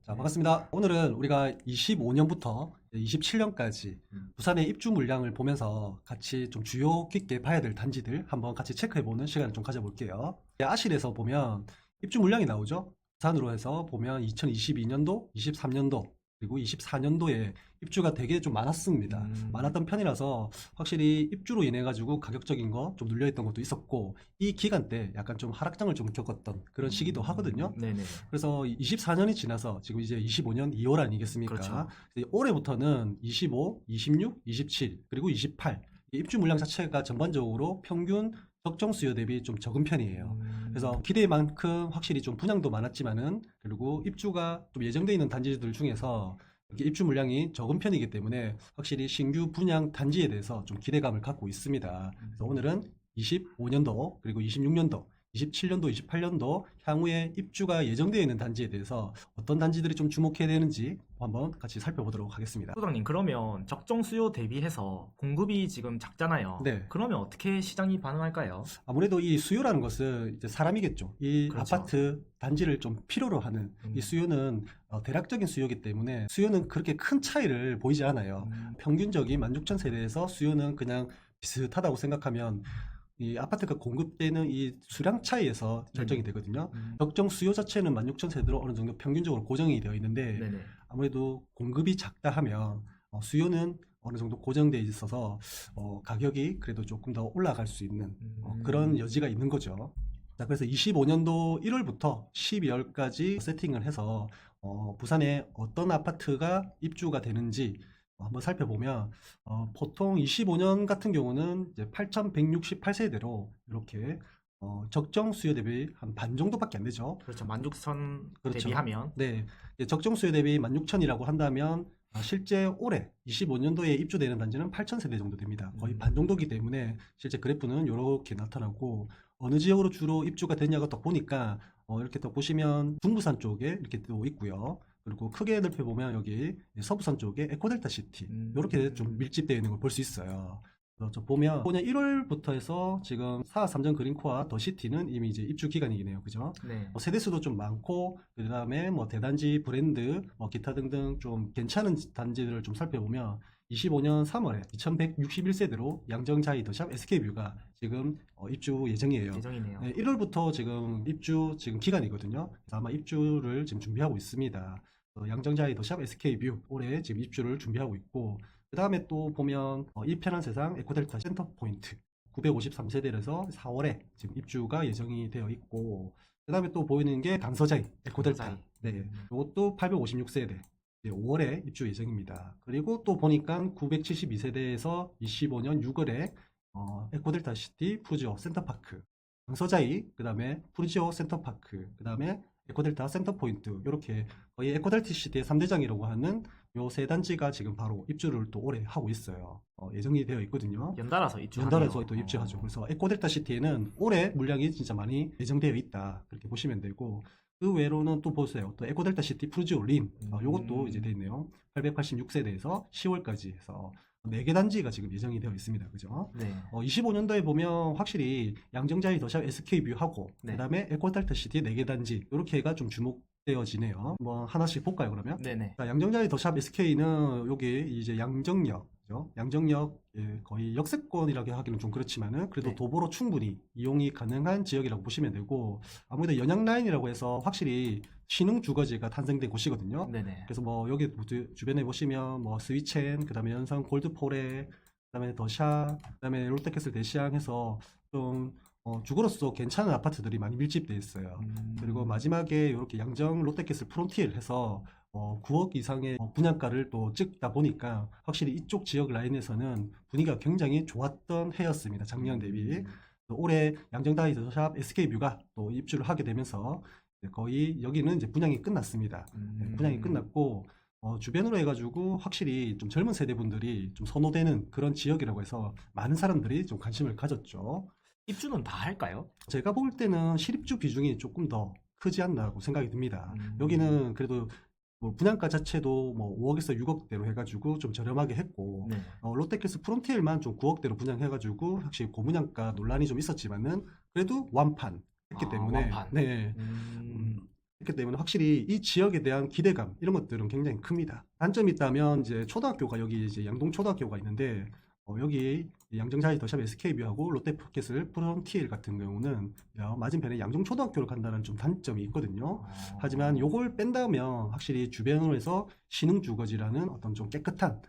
자, 반갑습니다. 오늘은 우리가 25년부터 27년까지 부산의 입주 물량을 보면서 같이 좀 주요 깊게 봐야 될 단지들 한번 같이 체크해보는 시간을 좀 가져볼게요. 아실에서 보면 입주 물량이 나오죠. 부산으로 해서 보면 2022년도, 23년도, 그리고 24년도에 입주가 되게 좀 많았습니다. 많았던 편이라서 확실히 입주로 인해 가지고 가격적인 거 좀 눌려있던 것도 있었고, 이 기간 때 약간 좀 하락장을 좀 겪었던 그런 시기도 하거든요. 네네. 그래서 24년이 지나서 지금 이제 25년 2월 아니겠습니까? 그렇죠. 이제 올해부터는 25, 26, 27, 그리고 28 입주 물량 자체가 전반적으로 평균 적정 수요 대비 좀 적은 편이에요. 그래서 기대만큼 확실히 좀 분양도 많았지만은, 그리고 입주가 좀 예정되어 있는 단지들 중에서 이렇게 입주 물량이 적은 편이기 때문에 확실히 신규 분양 단지에 대해서 좀 기대감을 갖고 있습니다. 그래서 오늘은 25년도 그리고 26년도 27년도, 28년도 향후에 입주가 예정되어 있는 단지에 대해서 어떤 단지들이 좀 주목해야 되는지 한번 같이 살펴보도록 하겠습니다. 소장님, 그러면 적정 수요 대비해서 공급이 지금 작잖아요. 네. 그러면 어떻게 시장이 반응할까요? 아무래도 이 수요라는 것은 이제 사람이겠죠. 이 그렇죠. 아파트 단지를 좀 필요로 하는 이 수요는 대략적인 수요이기 때문에 수요는 그렇게 큰 차이를 보이지 않아요. 평균적인 16,000세대에서 수요는 그냥 비슷하다고 생각하면 이 아파트가 공급되는 이 수량 차이에서 결정이 되거든요. 적정 수요 자체는 16,000세대로 어느 정도 평균적으로 고정이 되어 있는데, 네네. 아무래도 공급이 작다 하면 수요는 어느 정도 고정되어 있어서 가격이 그래도 조금 더 올라갈 수 있는 그런 여지가 있는 거죠. 자, 그래서 25년도 1월부터 12월까지 세팅을 해서 부산에 어떤 아파트가 입주가 되는지 한번 살펴보면, 보통 25년 같은 경우는 이제 8,168세대로 이렇게 적정 수요 대비 한 반 정도밖에 안 되죠. 그렇죠. 만족선 그렇죠. 대비하면. 네, 이제 적정 수요 대비 16,000이라고 한다면 실제 올해 25년도에 입주되는 단지는 8,000세대 정도 됩니다. 거의 반 정도이기 때문에 실제 그래프는 이렇게 나타나고, 어느 지역으로 주로 입주가 됐냐가 또 보니까 이렇게 또 보시면 중부산 쪽에 이렇게 또 있고요. 그리고 크게 넓혀보면 여기 서부산 쪽에 에코델타 시티 이렇게 좀 밀집되어 있는 걸 볼 수 있어요. 그래서 저 보면 1월부터 해서 지금 4화 3전 그린코아 더 시티는 이미 이제 입주 기간이네요. 그죠? 네. 세대수도 좀 많고, 그 다음에 뭐 대단지 브랜드 기타 등등 좀 괜찮은 단지들을 좀 살펴보면 25년 3월에 2161세대로 양정자이 더샵 SK뷰가 지금 입주 예정이에요. 예정이네요. 네, 1월부터 지금 입주 지금 기간이거든요. 그래서 아마 입주를 지금 준비하고 있습니다. 양정자이 더샵 SK뷰 올해 지금 입주를 준비하고 있고, 그 다음에 또 보면 이 편한 세상 에코델타 센터포인트 953세대에서 4월에 지금 입주가 예정이 되어 있고, 그 다음에 또 보이는 게 강서자이 에코델타. 강서자이. 네, 이것도 856세대 5월에 입주 예정입니다. 그리고 또 보니까 972세대에서 25년 6월에 에코델타 시티 푸지오 센터파크, 강서자이, 그 다음에 푸지오 센터파크, 그 다음에 에코델타 센터포인트, 이렇게 거의 에코델타 시티의 3대장이라고 하는 요 세 단지가 지금 바로 입주를 또 올해 하고 있어요. 예정이 되어 있거든요. 연달아서 입주하네요. 연달아서 또 입주하죠. 그래서 에코델타 시티에는 올해 물량이 진짜 많이 예정되어 있다, 그렇게 보시면 되고, 그 외로는 또 보세요. 또 에코델타 시티 푸지오 림, 요것도 이제 되어 있네요. 886세대에서 10월까지 해서 4개 단지가 지금 예정이 되어 있습니다. 그죠? 네. 25년도에 보면 확실히 양정자이 더샵 SK뷰하고 네. 그 다음에 에코델타 시티 4개 단지, 이렇게가 좀 주목되어지네요. 뭐 하나씩 볼까요, 그러면? 네네. 자, 양정자이 더샵 SK는 여기 이제 양정역, 그죠? 양정역, 거의 역세권이라고 하기는 좀 그렇지만은 그래도 네. 도보로 충분히 이용이 가능한 지역이라고 보시면 되고, 아무래도 연양라인이라고 해서 확실히 신흥 주거지가 탄생된 곳이거든요. 네네. 그래서 뭐 여기 주변에 보시면 뭐 스위첸, 그 다음에 연산 골드포레, 그 다음에 더샤, 그 다음에 롯데캐슬 대시양 해서 좀 주거로서 괜찮은 아파트들이 많이 밀집되어 있어요. 그리고 마지막에 이렇게 양정 롯데캐슬 프론티엘 해서 9억 이상의 분양가를 또 찍다 보니까 확실히 이쪽 지역 라인에서는 분위기가 굉장히 좋았던 해였습니다. 작년 대비. 올해 양정다이 더샵 SK뷰가 또 입주를 하게 되면서 거의 여기는 이제 분양이 끝났습니다. 분양이 끝났고, 주변으로 해가지고 확실히 좀 젊은 세대분들이 좀 선호되는 그런 지역이라고 해서 많은 사람들이 좀 관심을 가졌죠. 입주는 다 할까요? 제가 볼 때는 실입주 비중이 조금 더 크지 않나고 생각이 듭니다. 여기는 그래도 뭐 분양가 자체도 뭐 5억에서 6억대로 해가지고 좀 저렴하게 했고, 네. 롯데캐슬 프론티엘만 좀 9억대로 분양해가지고 확실히 고분양가 논란이 좀 있었지만은 그래도 완판 했기 때문에 완판. 네, 그렇기 때문에 확실히 이 지역에 대한 기대감 이런 것들은 굉장히 큽니다. 단점이 있다면 이제 초등학교가 여기 이제 양동초등학교가 있는데 여기 양정자이 더샵 SK뷰하고 롯데포켓을 프론티엘 같은 경우는 맞은편에 양정초등학교를 간다는 좀 단점이 있거든요. 하지만 요걸 뺀다면 확실히 주변으로 해서 신흥주거지라는 어떤 좀 깨끗한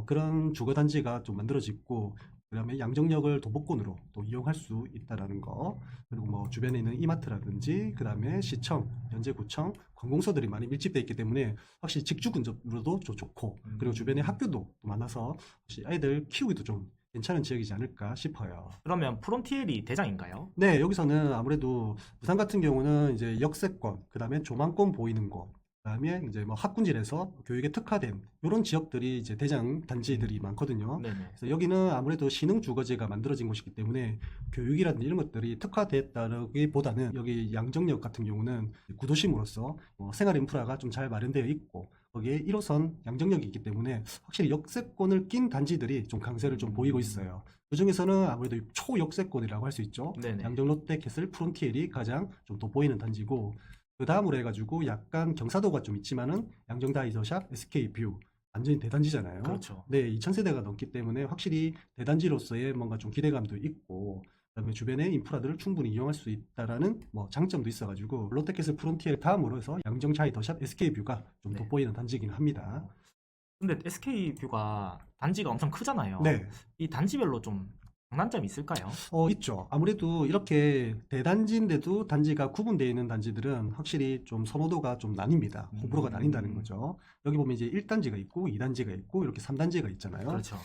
그런 주거단지가 좀 만들어지고 그다음에 양정역을 도보권으로 또 이용할 수 있다라는 거, 그리고 뭐 주변에 있는 이마트라든지 그다음에 시청, 연제구청, 관공서들이 많이 밀집되어 있기 때문에 확실히 직주 근접으로도 좀 좋고, 그리고 주변에 학교도 많아서 혹시 아이들 키우기도 좀 괜찮은 지역이지 않을까 싶어요. 그러면 프론티엘이 대장인가요? 네, 여기서는 아무래도 부산 같은 경우는 이제 역세권, 그다음에 조망권 보이는 곳, 그다음에 이제 뭐 학군지에서 교육에 특화된 이런 지역들이 이제 대장 단지들이 많거든요. 네네. 그래서 여기는 아무래도 신흥 주거지가 만들어진 곳이기 때문에 교육이라든지 이런 것들이 특화됐다기보다는 여기 양정역 같은 경우는 구도심으로서 생활 인프라가 좀 잘 마련되어 있고 거기에 1호선 양정역이 있기 때문에 확실히 역세권을 낀 단지들이 좀 강세를 좀 보이고 있어요. 그 중에서는 아무래도 초역세권이라고 할 수 있죠. 네네. 양정 롯데캐슬 프론티엘이 가장 좀 돋보이는 단지고, 그 다음으로 해가지고 약간 경사도가 좀 있지만은 양정 다이저샵, SK뷰 완전히 대단지잖아요. 그렇죠. 네, 2000세대가 넘기 때문에 확실히 대단지로서의 뭔가 좀 기대감도 있고, 그다음에 주변의 인프라들을 충분히 이용할 수 있다라는 뭐 장점도 있어가지고 롯데캐슬 프론티엘 다음으로 해서 양정 다이저샵, SK뷰가 좀 네. 돋보이는 단지이긴 합니다. 근데 SK뷰가 단지가 엄청 크잖아요. 네. 이 단지별로 좀 장단점이 있을까요? 있죠. 아무래도 이렇게 대단지인데도 단지가 구분되어 있는 단지들은 확실히 좀 선호도가 좀 나뉩니다. 호불호가 나뉜다는 거죠. 여기 보면 이제 1단지가 있고 2단지가 있고 이렇게 3단지가 있잖아요. 그렇죠.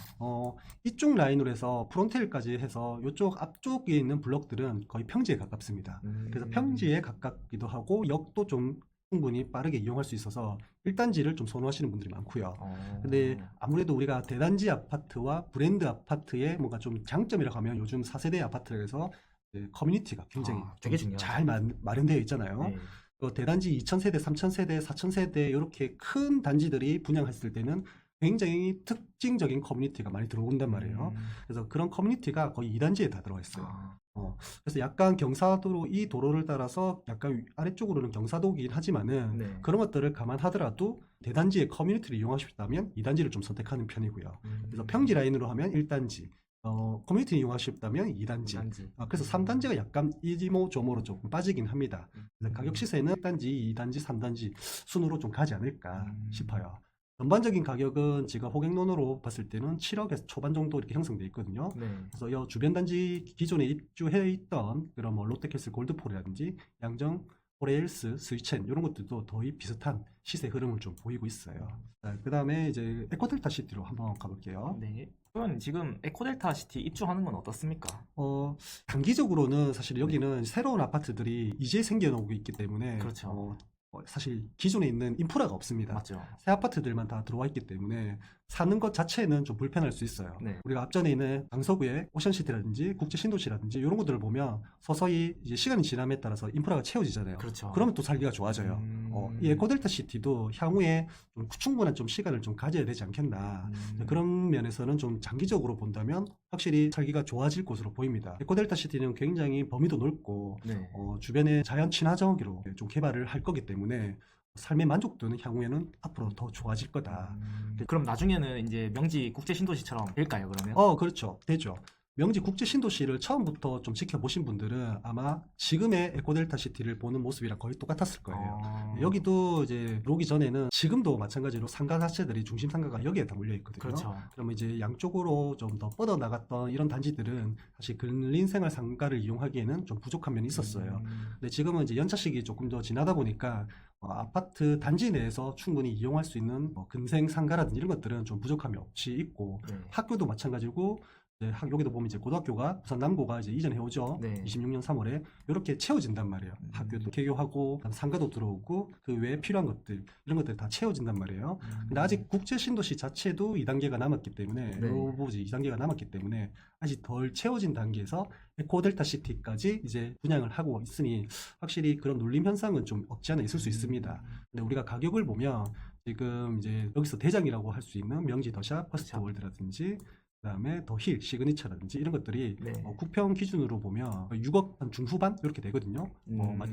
이쪽 라인으로 해서 프론텔까지 해서 이쪽 앞쪽에 있는 블록들은 거의 평지에 가깝습니다. 그래서 평지에 가깝기도 하고 역도 좀 충분히 빠르게 이용할 수 있어서 1단지를 좀 선호하시는 분들이 많고요. 근데 아무래도 우리가 대단지 아파트와 브랜드 아파트의 뭔가 좀 장점이라고 하면 요즘 4세대 아파트에서 커뮤니티가 굉장히 되게 좀 중요하죠. 잘 마련되어 있잖아요. 네. 대단지 2000세대, 3000세대, 4000세대 이렇게 큰 단지들이 분양했을 때는 굉장히 특징적인 커뮤니티가 많이 들어온단 말이에요. 그래서 그런 커뮤니티가 거의 2단지에 다 들어와 있어요. 그래서 약간 경사도로 이 도로를 따라서 약간 아래쪽으로는 경사도이긴 하지만은 네. 그런 것들을 감안하더라도 대단지의 커뮤니티를 이용하고 싶다면 2단지를 좀 선택하는 편이고요. 그래서 평지 라인으로 하면 1단지, 커뮤니티 이용하고 싶다면 2단지. 단지. 그래서 3단지가 약간 이지모조모로 조금 빠지긴 합니다. 그래서 가격 시세는 1단지, 2단지, 3단지 순으로 좀 가지 않을까 싶어요. 전반적인 가격은 제가 호갱론으로 봤을 때는 7억에서 초반 정도 이렇게 형성되어 있거든요. 네. 그래서 이 주변 단지 기존에 입주해 있던 그런 뭐 롯데캐슬 골드폴이라든지 양정 포레일스, 스위첸 이런 것들도 거의 비슷한 시세 흐름을 좀 보이고 있어요. 그 다음에 이제 에코델타 시티로 한번 가볼게요. 네. 그러면 지금 에코델타 시티 입주하는 건 어떻습니까? 단기적으로는 사실 여기는 새로운 아파트들이 이제 생겨나고 있기 때문에 그렇죠. 사실 기존에 있는 인프라가 없습니다. 맞죠. 새 아파트들만 다 들어와 있기 때문에 사는 것 자체는 좀 불편할 수 있어요. 네. 우리가 앞전에 있는 강서구의 오션시티라든지 국제신도시라든지 이런 것들을 보면 서서히 이제 시간이 지남에 따라서 인프라가 채워지잖아요. 그렇죠. 그러면 또 살기가 좋아져요. 이 에코델타 시티도 향후에 좀 충분한 좀 시간을 좀 가져야 되지 않겠나. 그런 면에서는 좀 장기적으로 본다면 확실히 살기가 좋아질 곳으로 보입니다. 에코델타 시티는 굉장히 범위도 넓고 네. 주변에 자연 친화적으로 좀 개발을 할 거기 때문에 삶의 만족도는 향후에는 앞으로 더 좋아질 거다. 그럼 나중에는 이제 명지 국제 신도시처럼 될까요, 그러면? 그렇죠. 되죠. 명지 국제 신도시를 처음부터 좀 지켜보신 분들은 아마 지금의 에코델타 시티를 보는 모습이랑 거의 똑같았을 거예요. 여기도 이제 오기 전에는 지금도 마찬가지로 상가 자체들이 중심 상가가 여기에 다 몰려 있거든요. 그렇죠. 그러면 이제 양쪽으로 좀 더 뻗어 나갔던 이런 단지들은 사실 근린 생활 상가를 이용하기에는 좀 부족한 면이 있었어요. 근데 지금은 이제 연차 시기 조금 더 지나다 보니까 아파트 단지 내에서 충분히 이용할 수 있는 근생 상가라든지 이런 것들은 좀 부족함이 없이 있고, 네. 학교도 마찬가지고 이제 여기도 보면 이제 고등학교가 부산 남고가 이제 이전해 오죠. 네. 26년 3월에 이렇게 채워진단 말이에요. 학교도 개교하고 상가도 들어오고 그 외에 필요한 것들 이런 것들이 다 채워진단 말이에요. 근데 아직 국제 신도시 자체도 2단계가 남았기 때문에 네. 2단계가 남았기 때문에 아직 덜 채워진 단계에서 에코델타 시티까지 이제 분양을 하고 있으니 확실히 그런 눌림 현상은 좀 없지 않아 있을 수 있습니다. 근데 우리가 가격을 보면 지금 이제 여기서 대장이라고 할 수 있는 명지 더샵, 퍼스트 월드라든지 그다음에 더 힐, 시그니처라든지 이런 것들이 네. 국평 기준으로 보면 6억 한 중후반 이렇게 되거든요.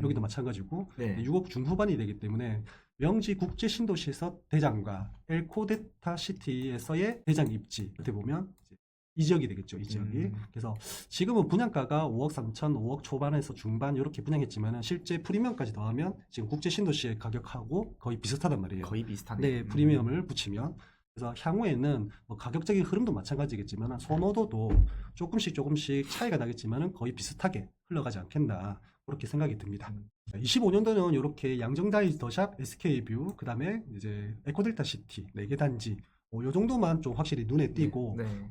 여기도 마찬가지고 네. 6억 중후반이 되기 때문에 명지 국제 신도시에서 대장과 엘코데타 시티에서의 대장 입지 어떻게 보면 이제 이 지역이 되겠죠. 이 지역이. 그래서 지금은 분양가가 5억 3천, 5억 초반에서 중반 이렇게 분양했지만 실제 프리미엄까지 더하면 지금 국제 신도시의 가격하고 거의 비슷하단 말이에요. 거의 비슷하네요. 네, 프리미엄을 붙이면. 그래서 향후에는 뭐 가격적인 흐름도 마찬가지겠지만 선호도도 조금씩 차이가 나겠지만 거의 비슷하게 흘러가지 않겠나 그렇게 생각이 듭니다. 25년도는 이렇게 양정다이 더샵, SK뷰, 그 다음에 이제 에코델타 시티 4개 단지 요 정도만 좀 확실히 눈에 띄고 네.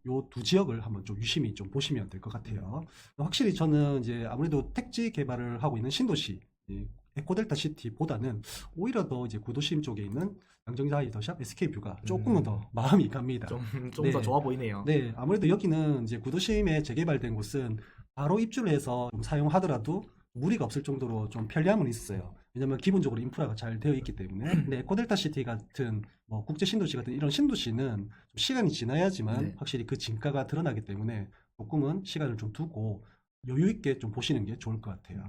요 두 지역을 한번 좀 유심히 좀 보시면 될 것 같아요. 확실히 저는 이제 아무래도 택지 개발을 하고 있는 신도시 이 에코델타 시티보다는 오히려 더 이제 구도심 쪽에 있는 양정다이 더샵, SK뷰가 조금은 더 마음이 갑니다. 좀 네. 더 좋아 보이네요. 네, 아무래도 여기는 이제 구도심에 재개발된 곳은 바로 입주를 해서 좀 사용하더라도 무리가 없을 정도로 좀 편리함은 있어요. 왜냐면 기본적으로 인프라가 잘 되어 있기 때문에. 근데 에코델타 시티 같은 뭐 국제 신도시 같은 이런 신도시는 좀 시간이 지나야지만 네. 확실히 그 진가가 드러나기 때문에 조금은 시간을 좀 두고 여유 있게 좀 보시는 게 좋을 것 같아요.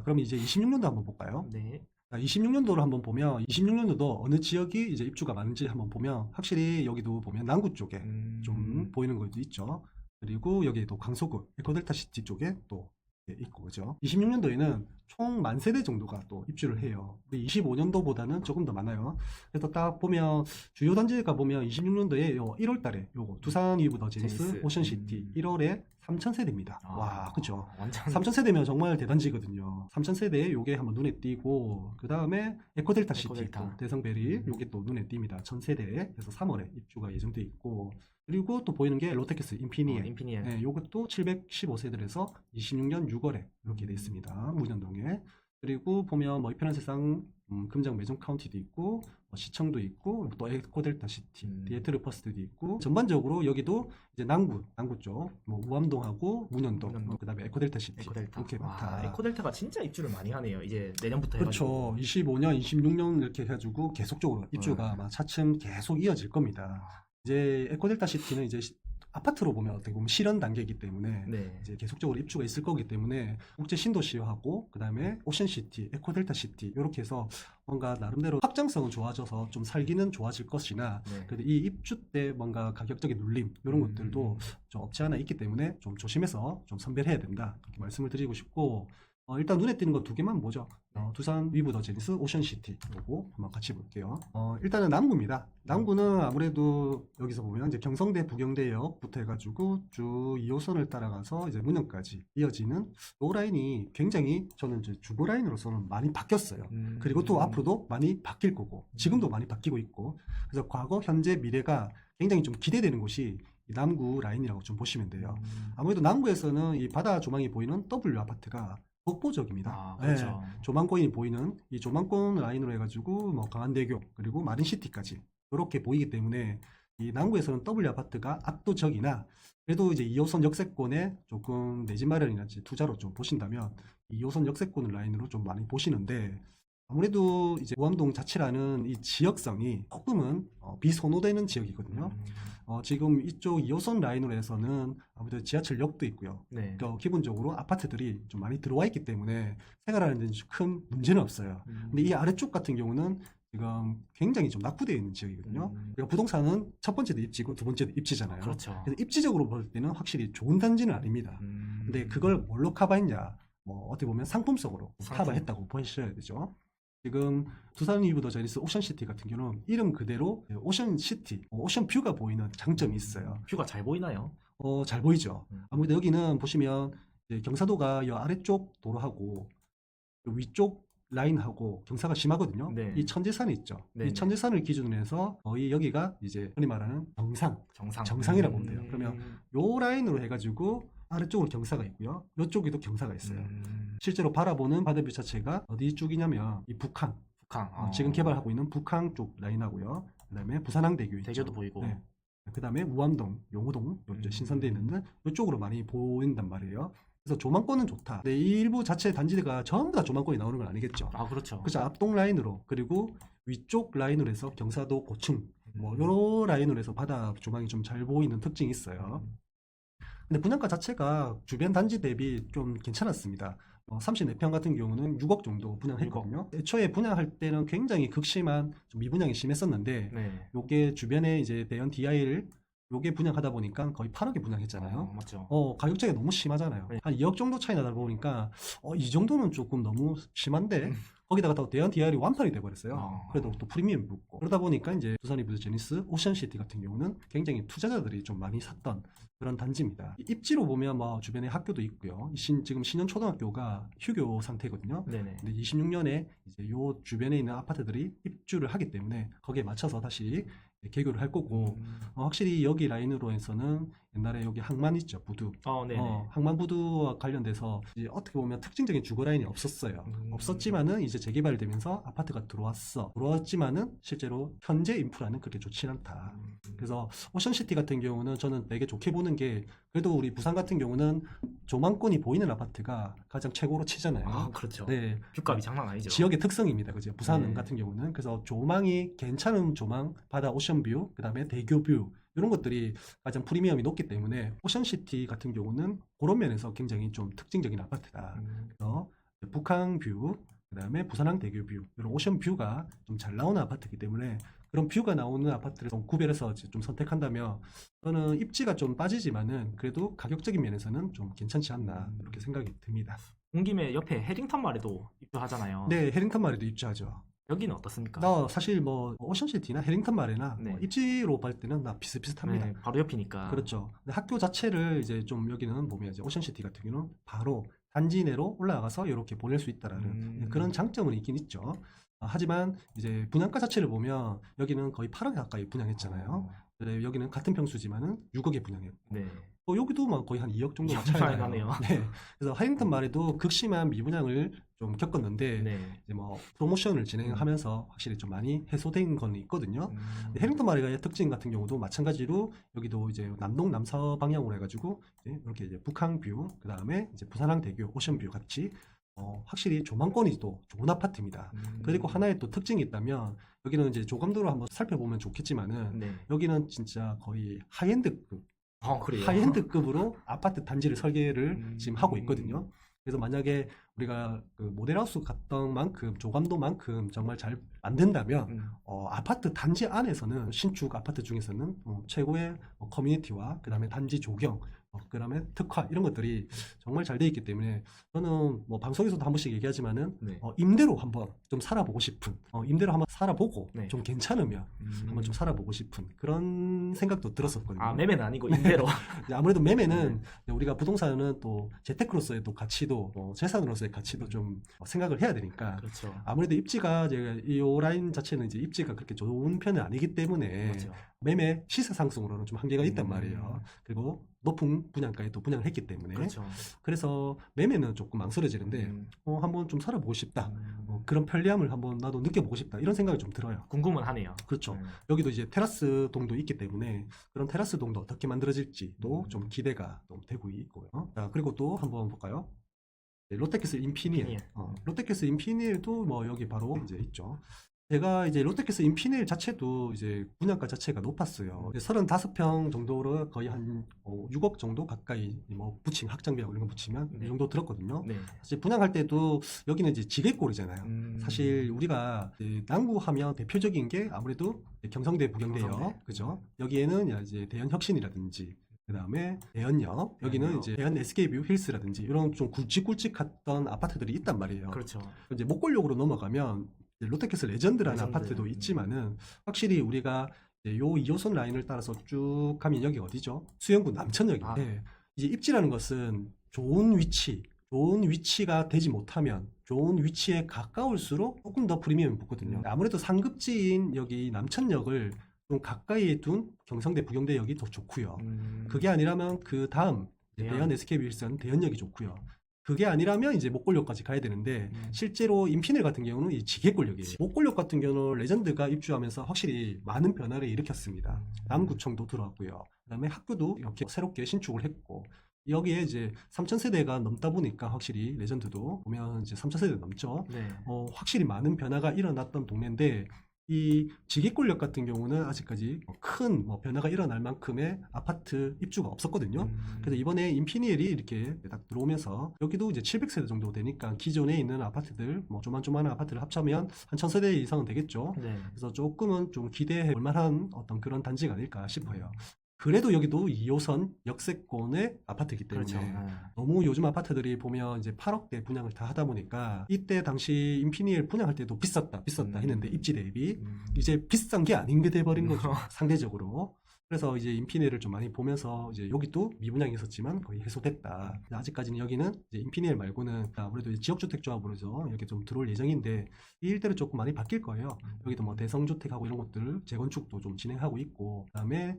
그럼 이제 26년도 한번 볼까요? 네. 26년도를 한번 보면 26년도도 어느 지역이 이제 입주가 많은지 한번 보면 확실히 여기도 보면 남구 쪽에 좀 보이는 것도 있죠. 그리고 여기도 강서구 에코델타 시티 쪽에 또 있고 그죠. 26년도에는 총 10,000세대 정도가 또 입주를 해요. 25년도보다는 조금 더 많아요. 그래서 딱 보면 주요 단지가 보면 26년도에 1월 달에 요거 두산 위브 더 제니스 제니스. 오션시티 1월에 3,000세대입니다. 와, 그죠. 완전 3,000세대면 정말 대단지거든요. 3,000세대 요게 한번 눈에 띄고 그 다음에 에코델타 시티 에코델타. 또 대성베리 요게 또 눈에 띕니다. 1,000세대 그래서 3월에 입주가 예정돼 있고 그리고 또 보이는 게 롯데캐스 인피니에 인피니에. 네, 요것도 715세대에서 26년 6월에 이렇게 돼 있습니다. 문현동에. 그리고 보면 뭐 이편한 세상 금장 매점 카운티도 있고 뭐 시청도 있고 또 에코델타 시티, 디에트르 퍼스트도 있고 전반적으로 여기도 이제 남구 쪽, 뭐 우암동하고 문현동, 그다음에 에코델타 시티 에코델타. 이렇게 많다. 에코델타가 진짜 입주를 많이 하네요. 이제 내년부터 그렇죠. 해가지고. 25년, 26년 이렇게 해가지고 계속적으로 입주가 아마 차츰 계속 이어질 겁니다. 이제 에코델타 시티는 이제 아파트로 보면 어떻게 보면 실현 단계이기 때문에 네. 이제 계속적으로 입주가 있을 거기 때문에 국제 신도시하고 그다음에 오션시티, 에코델타 시티 이렇게 해서 뭔가 나름대로 확장성은 좋아져서 좀 살기는 좋아질 것이나 네. 그래도 이 입주 때 뭔가 가격적인 눌림 이런 것들도 좀 없지 않아 있기 때문에 좀 조심해서 좀 선별해야 된다 이렇게 말씀을 드리고 싶고 일단 눈에 띄는 거 두 개만 보죠. 두산 위브 더 제니스 오션시티 요거 한번 같이 볼게요. 일단은 남구입니다. 남구는 아무래도 여기서 보면 이제 경성대 부경대역부터 해가지고 쭉 2호선을 따라가서 이제 문현까지 이어지는 요 라인이 굉장히 저는 이제 주거 라인으로서는 많이 바뀌었어요. 그리고 또 앞으로도 많이 바뀔 거고 지금도 많이 바뀌고 있고 그래서 과거, 현재, 미래가 굉장히 좀 기대되는 곳이 이 남구 라인이라고 좀 보시면 돼요. 아무래도 남구에서는 이 바다 조망이 보이는 W 아파트가 독보적입니다. 그렇죠. 네, 조망권이 보이는 이 조망권 라인으로 해가지고 뭐 강한대교 그리고 마린시티까지 이렇게 보이기 때문에 이 남구에서는 W 아파트가 압도적이나 그래도 이제 2호선 역세권에 조금 내집 마련이나 투자로 좀 보신다면 2호선 역세권 라인으로 좀 많이 보시는데 아무래도 이제 우암동 자체라는 이 지역성이 조금은 비선호되는 지역이거든요. 지금 이쪽 2호선 라인으로 해서는 아무래도 지하철역도 있고요. 네. 기본적으로 아파트들이 좀 많이 들어와 있기 때문에 생활하는 데는 큰 문제는 없어요. 근데 이 아래쪽 같은 경우는 지금 굉장히 좀 낙후되어 있는 지역이거든요. 그러니까 부동산은 첫 번째도 입지고 두 번째도 입지잖아요. 그렇죠. 그래서 입지적으로 볼 때는 확실히 좋은 단지는 아닙니다. 근데 그걸 뭘로 커버했냐? 뭐 어떻게 보면 상품성으로 커버했다고 보셔야 되죠. 지금 두산 위브 더 제니스 오션시티 같은 경우는 이름 그대로 오션시티, 오션뷰가 보이는 장점이 있어요. 뷰가 잘 보이나요? 잘 보이죠. 아무래도 여기는 보시면 이제 경사도가 이 아래쪽 도로하고 위쪽 라인하고 경사가 심하거든요. 네. 이 천지산이 있죠. 네네. 이 천지산을 기준으로 해서 거의 여기가 이제 흔히 말하는 정상이라고 보면 돼요. 그러면 요 라인으로 해가지고 아래쪽으로 경사가 있고요. 이쪽에도 경사가 있어요. 실제로 바라보는 바다뷰 자체가 어디 쪽이냐면 이 북항. 지금 개발하고 있는 북항 쪽 라인하고요. 그다음에 부산항대교 있죠. 대교도 보이고. 네. 그다음에 우암동, 용호동, 신선대에 있는 이쪽으로 많이 보인단 말이에요. 그래서 조망권은 좋다. 근데 이 일부 자체 단지가 전부 다 조망권이 나오는 건 아니겠죠. 그렇죠. 그래서 앞동 라인으로 그리고 위쪽 라인으로 해서 경사도 고층 뭐 요런 라인으로 해서 바다 조망이 좀 잘 보이는 특징이 있어요. 근데 분양가 자체가 주변 단지 대비 좀 괜찮았습니다. 34평 같은 경우는 6억 정도 분양했거든요. 애초에 분양할 때는 굉장히 극심한 좀 미분양이 심했었는데 네. 요게 주변에 이제 대연 DI를 요게 분양하다 보니까 거의 8억에 분양했잖아요. 맞죠. 가격 차이가 너무 심하잖아요. 네. 한 2억 정도 차이 나다 보니까 이 정도는 조금 너무 심한데 거기다가 또 대연 DR이 완판이 돼버렸어요. 그래도 또 프리미엄 붙고 그러다 보니까 이제 두산 이브스 제니스 오션시티 같은 경우는 굉장히 투자자들이 좀 많이 샀던 그런 단지입니다. 입지로 보면 뭐 주변에 학교도 있고요. 지금 신현초등학교가 휴교 상태거든요. 네네. 근데 26년에 이제 요 주변에 있는 아파트들이 입주를 하기 때문에 거기에 맞춰서 다시 개교를 할 거고 확실히 여기 라인으로 해서는 옛날에 여기 항만 있죠, 부두. 네네. 항만 부두와 관련돼서 이제 어떻게 보면 특징적인 주거 라인이 없었어요. 없었지만은 이제 재개발되면서 아파트가 들어왔지만은 실제로 현재 인프라는 그렇게 좋진 않다. 그래서 오션시티 같은 경우는 저는 되게 좋게 보는 게 그래도 우리 부산 같은 경우는 조망권이 보이는 아파트가 가장 최고로 치잖아요. 그렇죠. 네. 뷰값이 장난 아니죠. 지역의 특성입니다. 그죠? 부산 네. 같은 경우는. 그래서 조망이 괜찮은 조망, 바다 오션뷰, 그 다음에 대교뷰, 이런 것들이 가장 프리미엄이 높기 때문에 오션시티 같은 경우는 그런 면에서 굉장히 좀 특징적인 아파트다. 그래서 북항뷰, 그 다음에 부산항 대교뷰, 이런 오션뷰가 좀 잘 나오는 아파트이기 때문에 그런 뷰가 나오는 아파트를 좀 구별해서 좀 선택한다면 저는 입지가 좀 빠지지만은 그래도 가격적인 면에서는 좀 괜찮지 않나 이렇게 생각이 듭니다. 온 김에 옆에 해링턴 마을에도 입주하잖아요. 네, 해링턴 마을에도 입주하죠. 여기는 어떻습니까? 나 사실 뭐 오션시티나 해링턴 마을이나 네. 입지로 볼 때는 나 비슷비슷합니다. 네, 바로 옆이니까. 그렇죠. 근데 학교 자체를 이제 좀 여기는 보면 이제 오션시티 같은 경우는 바로 단지 내로 올라가서 이렇게 보낼 수 있다라는 그런 장점은 있긴 있죠. 하지만 이제 분양가 자체를 보면 여기는 거의 8억 가까이 분양했잖아요. 근데 여기는 같은 평수지만은 6억에 분양했고 네. 여기도 막 거의 한 2억 정도 이야, 차이가 많이 나요. 나네요. 네. 그래서 해링턴 마을에도 극심한 미분양을 좀 겪었는데 네. 이제 뭐 프로모션을 진행하면서 확실히 좀 많이 해소된 건 있거든요. 해링턴 마을의 특징 같은 경우도 마찬가지로 여기도 이제 남동 남서 방향으로 해가지고 이렇게 이제 북항뷰, 그 다음에 이제 부산항 대교, 오션뷰 같이 확실히 조망권이 또 좋은 아파트입니다. 그리고 하나의 또 특징이 있다면 여기는 이제 조감도로 한번 살펴보면 좋겠지만은 네. 여기는 진짜 거의 하이엔드급. 그래요. 하이엔드급으로 아파트 단지를 설계를 지금 하고 있거든요. 그래서 만약에 우리가 그 모델하우스 갔던 만큼 조감도만큼 정말 잘 만든다면 아파트 단지 안에서는 신축 아파트 중에서는 최고의 커뮤니티와 그 다음에 단지 조경, 그 다음에 특화 이런 것들이 정말 잘 돼 있기 때문에 저는 뭐 방송에서도 한 번씩 얘기하지만은 네. 임대로 한번 좀 살아보고 싶은 임대로 한번 살아보고 네. 좀 괜찮으면 한번 좀 살아보고 싶은 그런 생각도 들었었거든요. 매매는 아니고 임대로. 아무래도 매매는 우리가 부동산은 또 재테크로서의 또 가치도 재산으로서의 가치도 좀 생각을 해야 되니까 그렇죠. 아무래도 입지가 제가 이 라인 자체는 이제 입지가 그렇게 좋은 편은 아니기 때문에 그렇죠. 매매 시세 상승으로는 좀 한계가 있단 말이에요. 그리고 높은 분양가에 또 분양을 했기 때문에 그렇죠. 그래서 매매는 조금 망설여지는데 한번 좀 살아보고 싶다. 그런 편리함을 한번 나도 느껴보고 싶다. 이런 생각이 좀 들어요. 궁금은 하네요. 그렇죠. 여기도 이제 테라스 동도 있기 때문에 그런 테라스 동도 어떻게 만들어질지도 좀 기대가 좀 되고 있고요. 자, 그리고 또 한번 볼까요? 롯데캐슬 인피니엘. 롯데캐슬 인피니엘도 뭐 여기 바로 이제 있죠. 제가 이제 롯데캐슬 인피니엘 자체도 이제 분양가 자체가 높았어요. 35평 정도로 거의 한 6억 정도 가까이 뭐 붙이면 확장비하고 이런 거 붙이면 이 정도 들었거든요. 네. 사실 분양할 때도 여기는 이제 지게골이잖아요. 사실 우리가 남구하면 대표적인 게 아무래도 경성대 부경대역, 경성대. 그죠? 여기에는 이제 대연혁신이라든지 그 다음에 대연역, 여기는 대연역. 이제 대연 SK뷰 힐스라든지 이런 좀 굵직굵직했던 아파트들이 있단 말이에요. 그렇죠. 이제 목골역으로 넘어가면 이제 롯데캐슬 레전드라는 레전드. 아파트도 있지만은 확실히 우리가 이제 요 2호선 라인을 따라서 쭉 가면 여기 어디죠? 수영구 남천역인데 이제 입지라는 것은 좋은 위치가 되지 못하면 좋은 위치에 가까울수록 조금 더 프리미엄이 붙거든요. 아무래도 상급지인 여기 남천역을 좀 가까이에 둔 경성대 부경대역이 더 좋고요. 그게 아니라면 그 다음 대연 SK뷰 힐스는 대연역이 좋고요. 그게 아니라면 이제 목골역까지 가야 되는데 실제로 인피니엘 같은 경우는 이 지게골역이에요. 목골역 같은 경우는 레전드가 입주하면서 확실히 많은 변화를 일으켰습니다. 남구청도 들어왔고요. 그다음에 학교도 이렇게 새롭게 신축을 했고 여기에 이제 3,000세대가 넘다 보니까 확실히 레전드도 보면 이제 3,000세대 넘죠. 네. 확실히 많은 변화가 일어났던 동네인데 이 지기권역 같은 경우는 아직까지 큰 변화가 일어날 만큼의 아파트 입주가 없었거든요. 그래서 이번에 인피니엘이 이렇게 딱 들어오면서 여기도 이제 700세대 정도 되니까 기존에 있는 아파트들 뭐 조만조만한 아파트를 합치면 한 1000세대 이상은 되겠죠. 네. 그래서 조금은 좀 기대해 볼 만한 어떤 그런 단지가 아닐까 싶어요. 그래도 여기도 2호선 역세권의 아파트이기 때문에 그렇죠. 너무 요즘 아파트들이 보면 이제 8억대 분양을 다 하다 보니까 이때 당시 인피니엘 분양할 때도 비쌌다 했는데 입지 대비 이제 비싼 게 아닌 게 돼버린 거죠. 상대적으로. 그래서 이제 인피니엘을 좀 많이 보면서 이제 여기도 미분양이 있었지만 거의 해소됐다. 아직까지는 여기는 이제 인피니엘 말고는 아무래도 이제 지역주택조합으로서 이렇게 좀 들어올 예정인데 이 일대를 조금 많이 바뀔 거예요. 여기도 뭐 대성주택하고 이런 것들 재건축도 좀 진행하고 있고 그다음에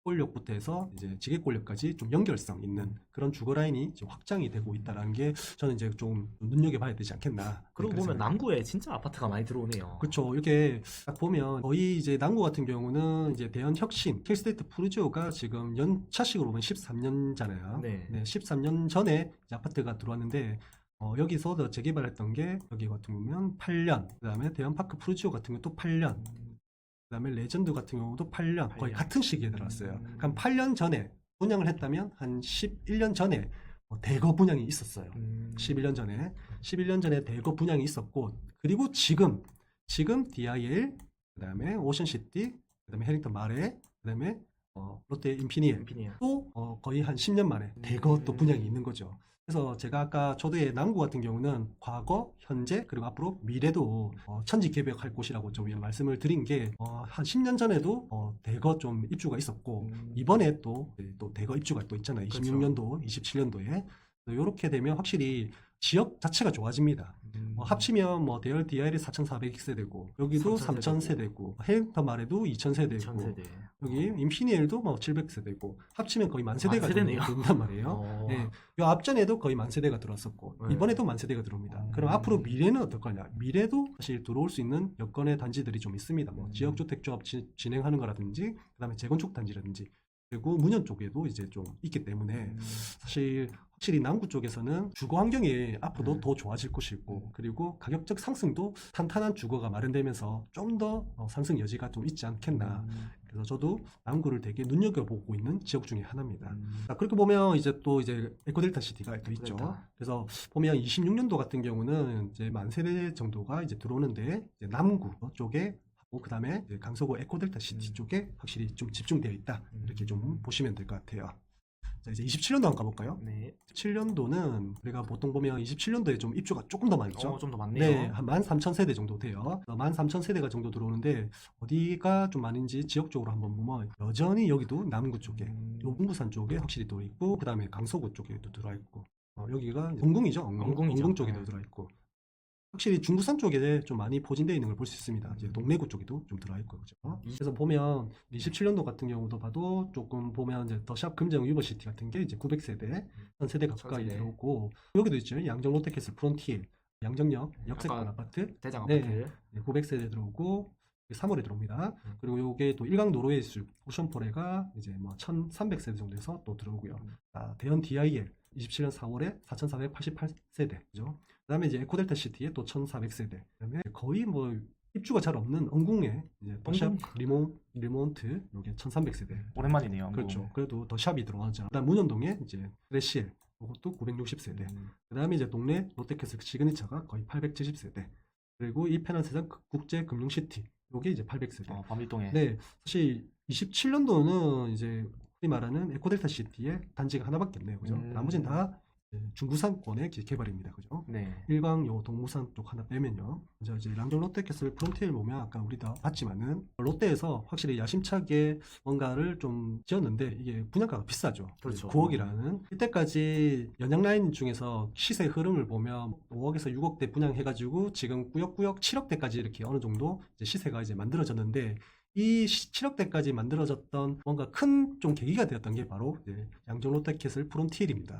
목골역부터 해서 이제 지게골역까지 좀 연결성 있는 그런 주거 라인이 이제 확장이 되고 있다라는 게 저는 이제 좀 눈여겨봐야 되지 않겠나. 그러고 보면 남구에 진짜 아파트가 많이 들어오네요. 그렇죠. 이렇게 딱 보면 거의 이제 남구 같은 경우는 이제 대연혁신, 킬스테이트 푸르지오가 지금 연차식으로 보면 13년잖아요. 네. 13년 전에 이제 아파트가 들어왔는데 여기서 더 재개발했던 게 여기 같은 경우는 8년, 그다음에 대연파크 푸르지오 같은 경우도 8년, 그다음에 레전드 같은 경우도 8년, 거의 8년. 같은 시기에 들어왔어요. 그럼 8년 전에 분양을 했다면 한 11년 전에 대거 분양이 있었어요. 11년 전에 대거 분양이 있었고 그리고 지금 DIL 그다음에 오션시티 그다음에 해링턴 마레 그다음에 롯데 인피니엘 또 거의 한 10년 만에 대거 또 분양이 있는 거죠. 그래서 제가 아까 저도의 남구 같은 경우는 과거, 현재 그리고 앞으로 미래도 천지 개벽할 곳이라고 좀 말씀을 드린 게 한 10년 전에도 대거 좀 입주가 있었고 이번에 또 대거 입주가 또 있잖아요. 26년도, 27년도에 이렇게 되면 확실히 지역 자체가 좋아집니다. 합치면 뭐 대열 DIL이 4,400세대고 여기도 3,000세대고 해링턴 마레도 2,000세대고 1000세대. 여기 인피니엘도 뭐 700세대고 합치면 거의 만세대가 만세대네요. 된단 말이에요. 네. 요 앞전에도 거의 만세대가 들어왔었고 네. 이번에도 만세대가 들어옵니다. 그럼 앞으로 미래는 어떨 거냐? 미래도 사실 들어올 수 있는 여건의 단지들이 좀 있습니다. 뭐 지역주택조합 진행하는 거라든지 그다음에 재건축 단지라든지 그리고 문현 쪽에도 이제 좀 있기 때문에 사실 확실히 남구 쪽에서는 주거 환경이 앞으로도 더 좋아질 것이고 그리고 가격적 상승도 탄탄한 주거가 마련되면서 좀 더 상승 여지가 좀 있지 않겠나. 그래서 저도 남구를 되게 눈여겨보고 있는 지역 중에 하나입니다. 자, 그렇게 보면 이제 또 이제 에코델타 시티가 또 있죠. 그래서 보면 26년도 같은 경우는 이제 만 세대 정도가 이제 들어오는데 이제 남구 쪽에 그 다음에 강서구 에코델타 시티 쪽에 확실히 좀 집중되어 있다. 이렇게 좀 보시면 될 것 같아요. 자, 이제 27년도 한번 가볼까요? 네. 27년도는 우리가 보통 보면 27년도에 좀 입주가 조금 더 많죠. 좀 더 많네요. 네, 한 13,000세대 정도 돼요. 13,000세대가 정도 들어오는데 어디가 좀 많은지 지역적으로 한번 보면 여전히 여기도 남구 쪽에 용궁부산 쪽에 확실히 또 있고 그 다음에 강서구 쪽에도 들어와 있고 여기가 원궁이죠. 원궁 쪽에도 들어와 있고 확실히 중부산 쪽에 좀 많이 포진되어 있는 걸 볼 수 있습니다. 이제 동래구 쪽에도 좀 들어와 있고 그죠. 그래서 보면 27년도 같은 경우도 봐도 조금 보면 이제 더샵 금정 유버시티 같은 게 이제 900세대, 1000세대 가까이 1000세대. 들어오고 여기도 있죠. 양정 롯데캐슬 프론티엘, 양정역 역세권 아파트, 대장 네. 아파트. 900세대 들어오고 3월에 들어옵니다. 그리고 요게 또 일강 노르웨이 숲 오션포레가 이제 뭐 1300세대 정도에서 또 들어오고요. 대연 DIL 27년 4월에 4488세대 그죠. 그다음에 이제 에코델타 시티에 또 1400세대. 그다음에 거의 뭐 입주가 잘 없는 언궁에 이제 더샵 리몬트 요게 1300세대. 오랜만이네요. 그렇죠. 그래도 더샵이 들어왔죠. 그다음 문현동에 이제 레시엘 이것도 960세대. 그다음에 이제 동네 롯데캐슬 시그니처가 거의 870세대. 그리고 이 페넌세상 국제금융시티 요게 이제 800세대. 범일동에. 네, 사실 27년도는 이제 우리 말하는 에코델타 시티에 단지가 하나밖에 없네요, 그죠? 나머지는 다 중부산권의 개발입니다, 그죠? 네. 일광 요 동무산 쪽 하나 빼면요. 이제 양정 롯데캐슬 프론티엘 보면 아까 우리 다 봤지만은 롯데에서 확실히 야심차게 뭔가를 좀 지었는데 이게 분양가가 비싸죠. 그렇죠. 9억이라는 이때까지 연양 라인 중에서 시세 흐름을 보면 5억에서 6억대 분양해가지고 지금 꾸역꾸역 7억대까지 이렇게 어느 정도 이제 시세가 이제 만들어졌는데. 이 7억대까지 만들어졌던 뭔가 큰 좀 계기가 되었던 게 바로 양정 롯데캐슬 프론티엘입니다.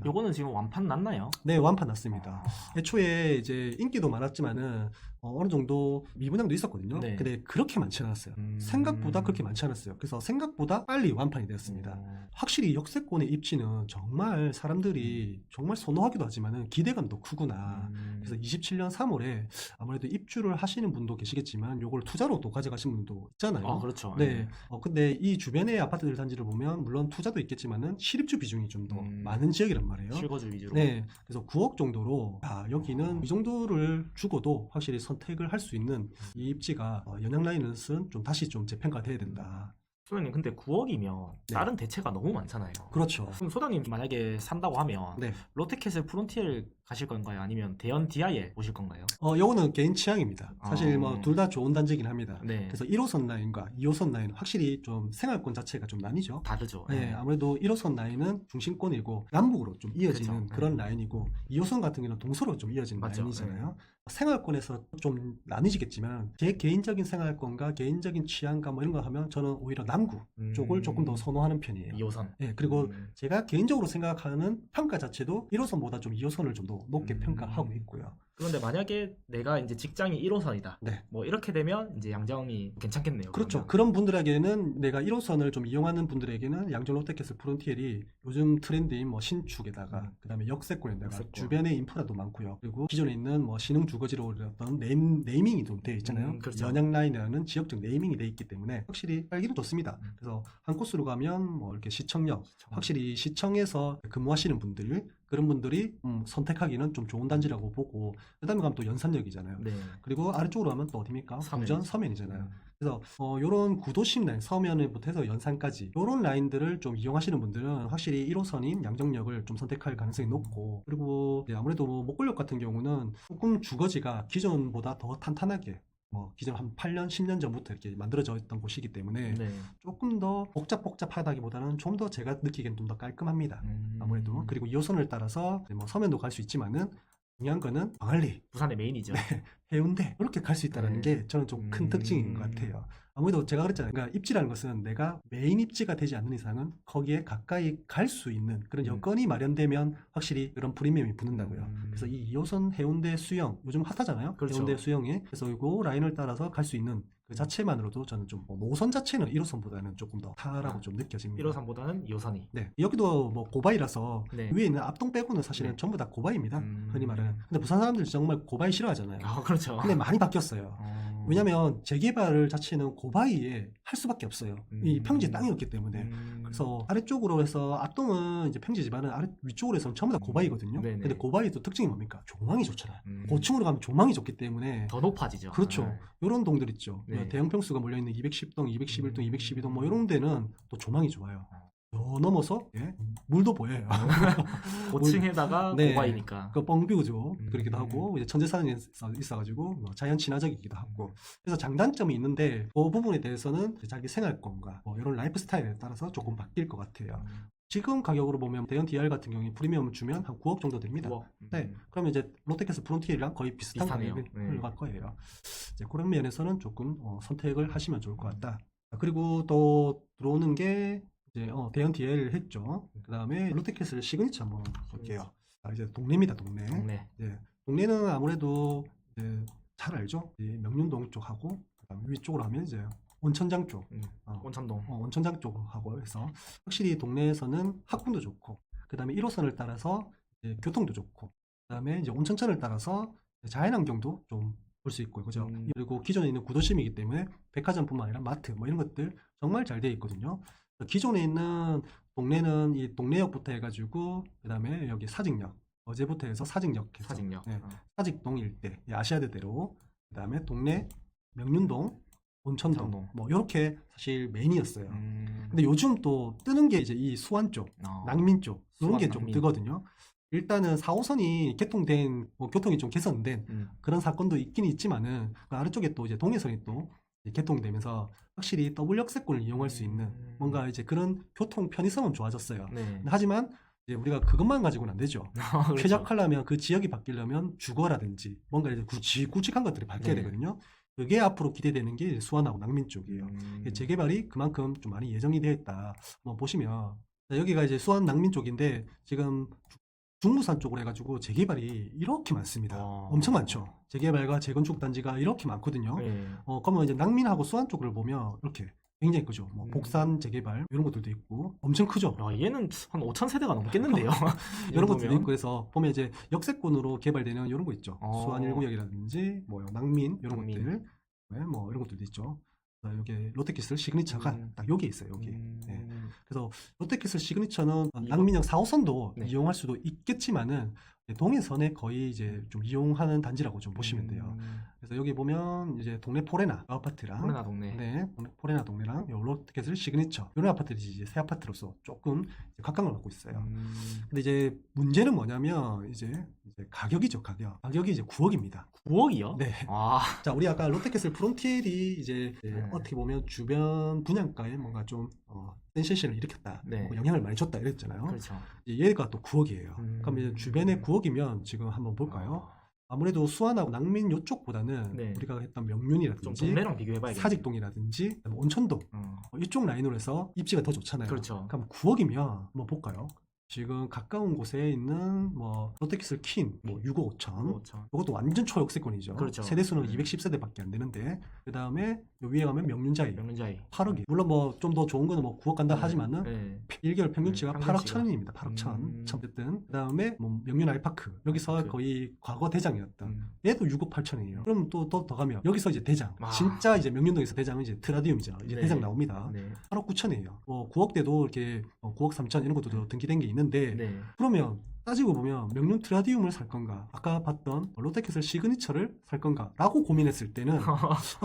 요거는 지금 완판 났나요? 네, 완판 났습니다. 애초에 이제 인기도 많았지만은 어느 정도 미분양도 있었거든요. 네. 근데 그렇게 많지 않았어요. 생각보다 그렇게 많지 않았어요. 그래서 생각보다 빨리 완판이 되었습니다. 확실히 역세권의 입지는 정말 사람들이 정말 선호하기도 하지만은 기대감도 크구나. 그래서 27년 3월에 아무래도 입주를 하시는 분도 계시겠지만 요걸 투자로 또 가져가신 분도 있잖아요. 아, 그렇죠. 네. 근데 이 주변의 아파트들 단지를 보면 물론 투자도 있겠지만은 실입주 비중이 좀 더 많은 지역이란 말이에요. 실거주 위주로. 네. 그래서 9억 정도로 여기는 이 정도를 주고도 확실히 선택을 할 수 있는 이 입지가 연양 라인은 좀 다시 좀 재평가돼야 된다. 소장님, 근데 9억이면 네. 다른 대체가 너무 많잖아요. 그렇죠. 그럼 소장님 만약에 산다고 하면 네. 롯데캐슬 프론티엘 가실 건가요? 아니면 대연 DIL 오실 건가요? 요거는 개인 취향입니다. 사실 뭐 아. 둘 다 좋은 단지긴 합니다. 네. 그래서 1호선 라인과 2호선 라인 확실히 좀 생활권 자체가 좀 나뉘죠. 다르죠. 네, 아무래도 1호선 라인은 중심권이고 남북으로 좀 이어지는 그렇죠. 그런 라인이고 2호선 같은 경우는 동서로 좀 이어지는 맞죠. 라인이잖아요. 생활권에서 좀 나뉘지겠지만 제 개인적인 생활권과 개인적인 취향과 뭐 이런 거 하면 저는 오히려 남구 쪽을 조금 더 선호하는 편이에요. 2호선. 네, 그리고 제가 개인적으로 생각하는 평가 자체도 1호선보다 좀 2호선을 좀 더 높게 평가하고 있고요. 그런데 만약에 내가 이제 직장이 1호선이다. 네. 뭐 이렇게 되면 이제 양정이 괜찮겠네요. 그렇죠. 그러면. 그런 분들에게는 내가 1호선을 좀 이용하는 분들에게는 양정 롯데캐슬 프론티엘이 요즘 트렌드인 뭐 신축에다가 그다음에 역세권에다가 역세권. 주변에 인프라도 많고요. 그리고 기존에 있는 뭐 신흥 주거지로 어떤 네이밍이 좀 되어 있잖아요. 그렇죠. 연양 라인이라는 지역적 네이밍이 되어 있기 때문에 확실히 알기는 좋습니다. 그래서 한 코스로 가면 뭐 이렇게 시청역, 확실히 시청에서 근무하시는 분들 그런 분들이 선택하기는 좀 좋은 단지라고 보고 그다음에 가면 또 연산역이잖아요. 네. 그리고 아래쪽으로 가면 또 어디입니까? 서면이죠. 부전 서면이잖아요. 그래서 요런 구도심 라인, 서면부터 해서 연산까지 요런 라인들을 좀 이용하시는 분들은 확실히 1호선인 양정역을 좀 선택할 가능성이 높고 그리고 이제 아무래도 뭐 목골역 같은 경우는 조금 주거지가 기존보다 더 탄탄하게 뭐 기존 한 8년, 10년 전부터 이렇게 만들어져 있던 곳이기 때문에 네. 조금 더 복잡하다기보다는 좀 더 제가 느끼기엔 좀 더 깔끔합니다. 아무래도 그리고 2호선을 따라서 이제 뭐 서면도 갈 수 있지만은 중요한 거는 광안리, 부산의 메인이죠. 해운대 이렇게 갈 수 있다는 네. 게 저는 좀 큰 특징인 것 같아요. 아무래도 제가 그랬잖아요. 그러니까 입지라는 것은 내가 메인 입지가 되지 않는 이상은 거기에 가까이 갈 수 있는 그런 여건이 마련되면 확실히 그런 프리미엄이 붙는다고요. 그래서 이 2호선 해운대 수영 요즘 핫하잖아요. 그렇죠. 해운대 수영에 그래서 이거 라인을 따라서 갈 수 있는 그 자체만으로도 저는 좀 노선 자체는 1호선보다는 조금 더 타라고 좀 느껴집니다. 1호선보다는 2호선이. 네, 여기도 뭐 고바이라서 네. 위에 있는 앞동 빼고는 사실은 네. 전부 다 고바입니다. 흔히 말하는. 근데 부산 사람들 정말 고바이 싫어하잖아요. 아, 그렇죠. 근데 많이 바뀌었어요. 왜냐면 재개발 자체는 고바이에 할 수밖에 없어요. 이 평지 땅이었기 때문에. 그래서 아래쪽으로 해서 앞동은 이제 평지지만은 위쪽으로 해서는 전부 다 고바이거든요. 네네. 근데 고바이 또 특징이 뭡니까? 조망이 좋잖아요. 고층으로 가면 조망이 좋기 때문에 더 높아지죠. 그렇죠. 네. 이런 동들 있죠. 네. 대형 평수가 몰려있는 210동, 211동, 212동 뭐 이런 데는 또 조망이 좋아요. 더 넘어서 물도 보여요. 고층에다가 네. 고바이니까. 그 뻥뷰죠. 그러기도 하고 이제 천재산이 있어가지고 뭐 자연 친화적이기도 하고 그래서 장단점이 있는데 그 부분에 대해서는 자기 생활권과 뭐 이런 라이프 스타일에 따라서 조금 바뀔 것 같아요. 지금 가격으로 보면 대형 DR 같은 경우에 프리미엄을 주면 한 9억 정도 됩니다. 9억. 네, 그러면 이제 롯데캐슬 프론티엘이랑 거의 비슷한 비슷하네요. 가격이 네. 흘러갈 거예요. 이제 그런 면에서는 조금 선택을 하시면 좋을 것 같다. 그리고 또 들어오는 게 이제 대형 DL 했죠. 그 다음에 롯데캐슬 시그니처 한번 볼게요. 이제 동네입니다, 동네. 동네. 네, 동네는 아무래도 이제 잘 알죠. 이제 명륜동 쪽하고 그다음에 위쪽으로 하면 이제 온천장 쪽. 온천동. 온천장 쪽하고 해서 확실히 동네에서는 학군도 좋고 그다음에 1호선을 따라서 이제 교통도 좋고 그다음에 이제 온천천을 따라서 자연환경도 좀 볼 수 있고 그죠. 그리고 기존에 있는 구도심이기 때문에 백화점뿐만 아니라 마트 뭐 이런 것들 정말 잘 되어 있거든요. 기존에 있는 동네는 이 동네역부터 해가지고 그다음에 여기 사직역 어제부터 해서 사직역 해서 사직역. 네, 사직동 일대 아시아드대로 그다음에 동네 명륜동 온천동 뭐 이렇게 사실 메인이었어요. 근데 요즘 또 뜨는 게 이제 이 수안 쪽, 낭민 쪽 이런 게 좀 낭민. 뜨거든요. 일단은 4호선이 개통된 뭐 교통이 좀 개선된 그런 사건도 있긴 있지만은 그 아래쪽에 또 이제 동해선이 또 개통되면서 확실히 더블 역세권을 이용할 수 있는 뭔가 이제 그런 교통 편의성은 좋아졌어요. 네. 하지만 이제 우리가 그것만 가지고는 안 되죠. 그렇죠. 쾌적하려면 그 지역이 바뀌려면 주거라든지 뭔가 이제 굵직한 것들이 바뀌어야 네. 되거든요. 그게 앞으로 기대되는 게 수안하고 낭민 쪽이에요. 재개발이 그만큼 좀 많이 예정이 되어 있다. 한번 보시면 여기가 이제 수안 낭민 쪽인데 지금 중부산 쪽으로 해가지고 재개발이 이렇게 많습니다. 와. 엄청 많죠. 재개발과 재건축 단지가 이렇게 많거든요. 네. 그러면 이제 낭민하고 수안 쪽을 보면 이렇게 굉장히 크죠. 뭐 음. 복산 재개발 이런 것들도 있고 엄청 크죠. 야, 얘는 한 5천 세대가 넘겠는데요. 이런 것들도 있고 그래서 보면 이제 역세권으로 개발되는 이런 거 있죠. 어. 수안 1구역이라든지 뭐 낭민 이런 낭민. 것들, 네, 뭐 이런 것들도 있죠. 여기 롯데캐슬 시그니처가 딱 여기 있어요. 여기. 네. 그래서 롯데캐슬 시그니처는 낭민역 4호선도 네. 이용할 수도 있겠지만은 동해선에 거의 이제 좀 이용하는 단지라고 좀 보시면 돼요. 그래서 여기 보면 이제 동네 포레나 아파트랑 코레나 동네. 네, 포레나 동네랑 요 롯데캐슬 시그니처 이런 아파트들이 이제 새 아파트로서 조금 이제 각광을 받고 있어요. 근데 이제 문제는 뭐냐면 이제 가격이죠. 가격이 이제 9억입니다. 9억이요? 네. 아, 자, 우리 아까 롯데캐슬 프론티엘이 이제 네. 어떻게 보면 주변 분양가에 뭔가 좀 센세이션을 일으켰다, 네. 뭐 영향을 많이 줬다 이랬잖아요. 그렇죠. 얘가 또 9억이에요. 그럼 이제 주변에 음. 9억이면 지금 한번 볼까요? 아무래도 수안하고 낭민 요쪽보다는 네. 우리가 했던 좀 명륜이라든지 동네랑 비교해봐야겠네요. 사직동이라든지 그다음에 온천동 이쪽 라인으로 해서 입지가 더 좋잖아요. 그렇죠. 그럼 9억이면 한번 볼까요? 지금 가까운 곳에 있는 뭐 롯데캐슬 퀸, 뭐 6억 5천, 5천. 이것도 완전 초역세권이죠. 그렇죠. 세대수는 210세대밖에 안 되는데 그 다음에 위에 가면 명륜자이 명륜자이. 8억이. 물론 뭐 좀 더 좋은 거는 뭐 9억 간다 하지만은 네. 1개월 평균치가 네, 8억 평균치가. 천원입니다. 8억 천. 음. 어쨌든 그 다음에 뭐 명륜 아이파크 여기서 아이파크. 거의 과거 대장이었던 얘도 6억 8천이에요. 그럼 또 더 가면 여기서 이제 대장. 아. 진짜 이제 명륜동에서 대장은 이제 트라디움이죠. 이제 네. 대장 나옵니다. 네. 8억 9천이에요. 9억대도 이렇게 9억 3천 이런 것도 등기된 게 있는데 네. 그러면 따지고 보면 명륜 트라디움을 살 건가 아까 봤던 롯데캐슬 시그니처를 살 건가 라고 고민했을 때는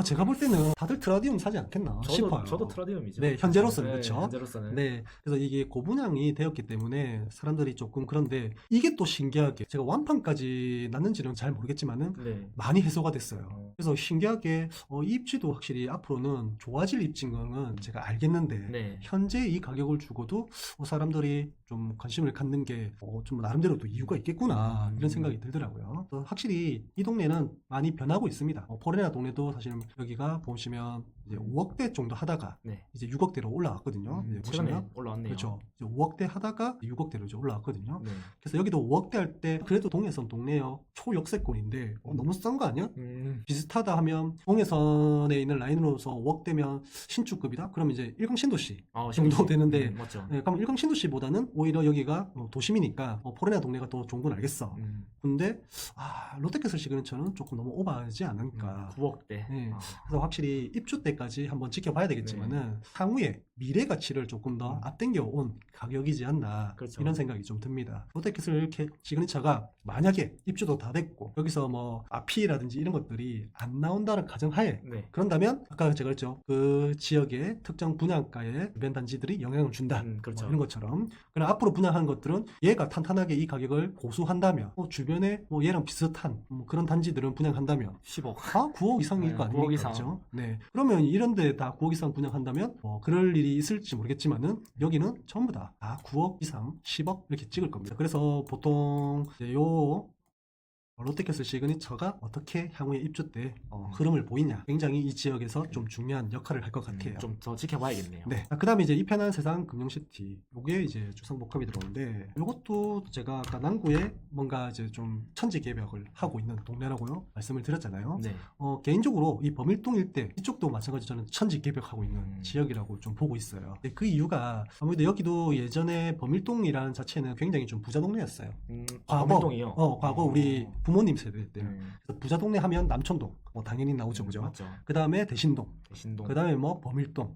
제가 볼 때는 다들 트라디움 사지 않겠나 싶어요. 저도 트라디움이죠. 네, 현재로서는 그렇죠. 현재로서는. 네, 그래서 이게 고분양이 되었기 때문에 사람들이 조금 그런데 이게 또 신기하게 제가 완판까지 났는지는 잘 모르겠지만은 네. 많이 해소가 됐어요. 그래서 신기하게 이 입지도 확실히 앞으로는 좋아질 입지인 거는 제가 알겠는데 네. 현재 이 가격을 주고도 사람들이 좀 관심을 갖는 게 좀 나름대로 또 이유가 있겠구나 이런 생각이 들더라고요. 또 확실히 이 동네는 많이 변하고 있습니다. 포레나 동네도 사실 여기가 보시면 이제 5억대 정도 하다가 네. 이제 6억대로 올라왔거든요. 이제 최근에 보시면 올라왔네요. 그렇죠. 이제 5억대 하다가 6억대로 이제 올라왔거든요. 네. 그래서 여기도 5억대 할 때 그래도 동해선 동네요 초역세권인데 너무 싼 거 아니야? 비슷하다 하면 동해선에 있는 라인으로서 5억대면 신축급이다? 그럼 이제 일강 신도시 정도 되는데 맞죠. 네, 그럼 일강 신도시보다는 오히려 여기가 도심이니까 포레나 동네가 더 좋은 건 알겠어. 근데 롯데캐슬 시그니처는 조금 너무 오버하지 않을까. 9억대. 네. 그래서 확실히 입주 때까지 한번 지켜봐야 되겠지만은 향후에 미래 가치를 조금 더 앞당겨 온 가격이지 않나 그렇죠. 이런 생각이 좀 듭니다. 롯데캐슬 시그니처가 만약에 입주도 다 됐고 여기서 뭐 아피라든지 이런 것들이 안 나온다는 가정하에 네. 그런다면 아까 제가 그랬죠. 그 지역의 특정 분양가에 주변 단지들이 영향을 준다. 그렇죠. 뭐 이런 것처럼. 그럼 앞으로 분양하는 것들은 얘가 탄탄하게 이 가격을 고수한다면 주변에 뭐 얘랑 비슷한 그런 단지들은 분양한다면 10억. 9억 이상일 네, 거 아닙니까? 9억 이상. 그죠? 네. 그러면 이런 데 다 9억 이상 분양한다면 그럴 일이 있을지 모르겠지만은 여기는 전부 다 9억 이상 10억 이렇게 찍을 겁니다. 그래서 보통 이제 요 롯데캐슬 시그니처가 어떻게 향후에 입주 때 흐름을 보이냐 굉장히 이 지역에서 좀 중요한 역할을 할 것 같아요. 좀 더 지켜봐야겠네요. 네. 그 다음에 이제 이 편한 세상 금융시티 요게 이제 주상복합이 들어오는데 요것도 제가 아까 남구에 뭔가 이제 좀 천지개벽을 하고 있는 동네라고요 말씀을 드렸잖아요. 네. 개인적으로 이 범일동 일대 이쪽도 마찬가지로 저는 천지개벽하고 있는 지역이라고 좀 보고 있어요. 그 이유가 아무래도 여기도 예전에 범일동이라는 자체는 굉장히 좀 부자 동네였어요. 범일동이요? 과거 우리 부모님 세대 때 네. 부자 동네 하면 남천동 당연히 나오죠, 그죠? 맞죠. 그 다음에 대신동, 대신동. 그 다음에 뭐 범일동,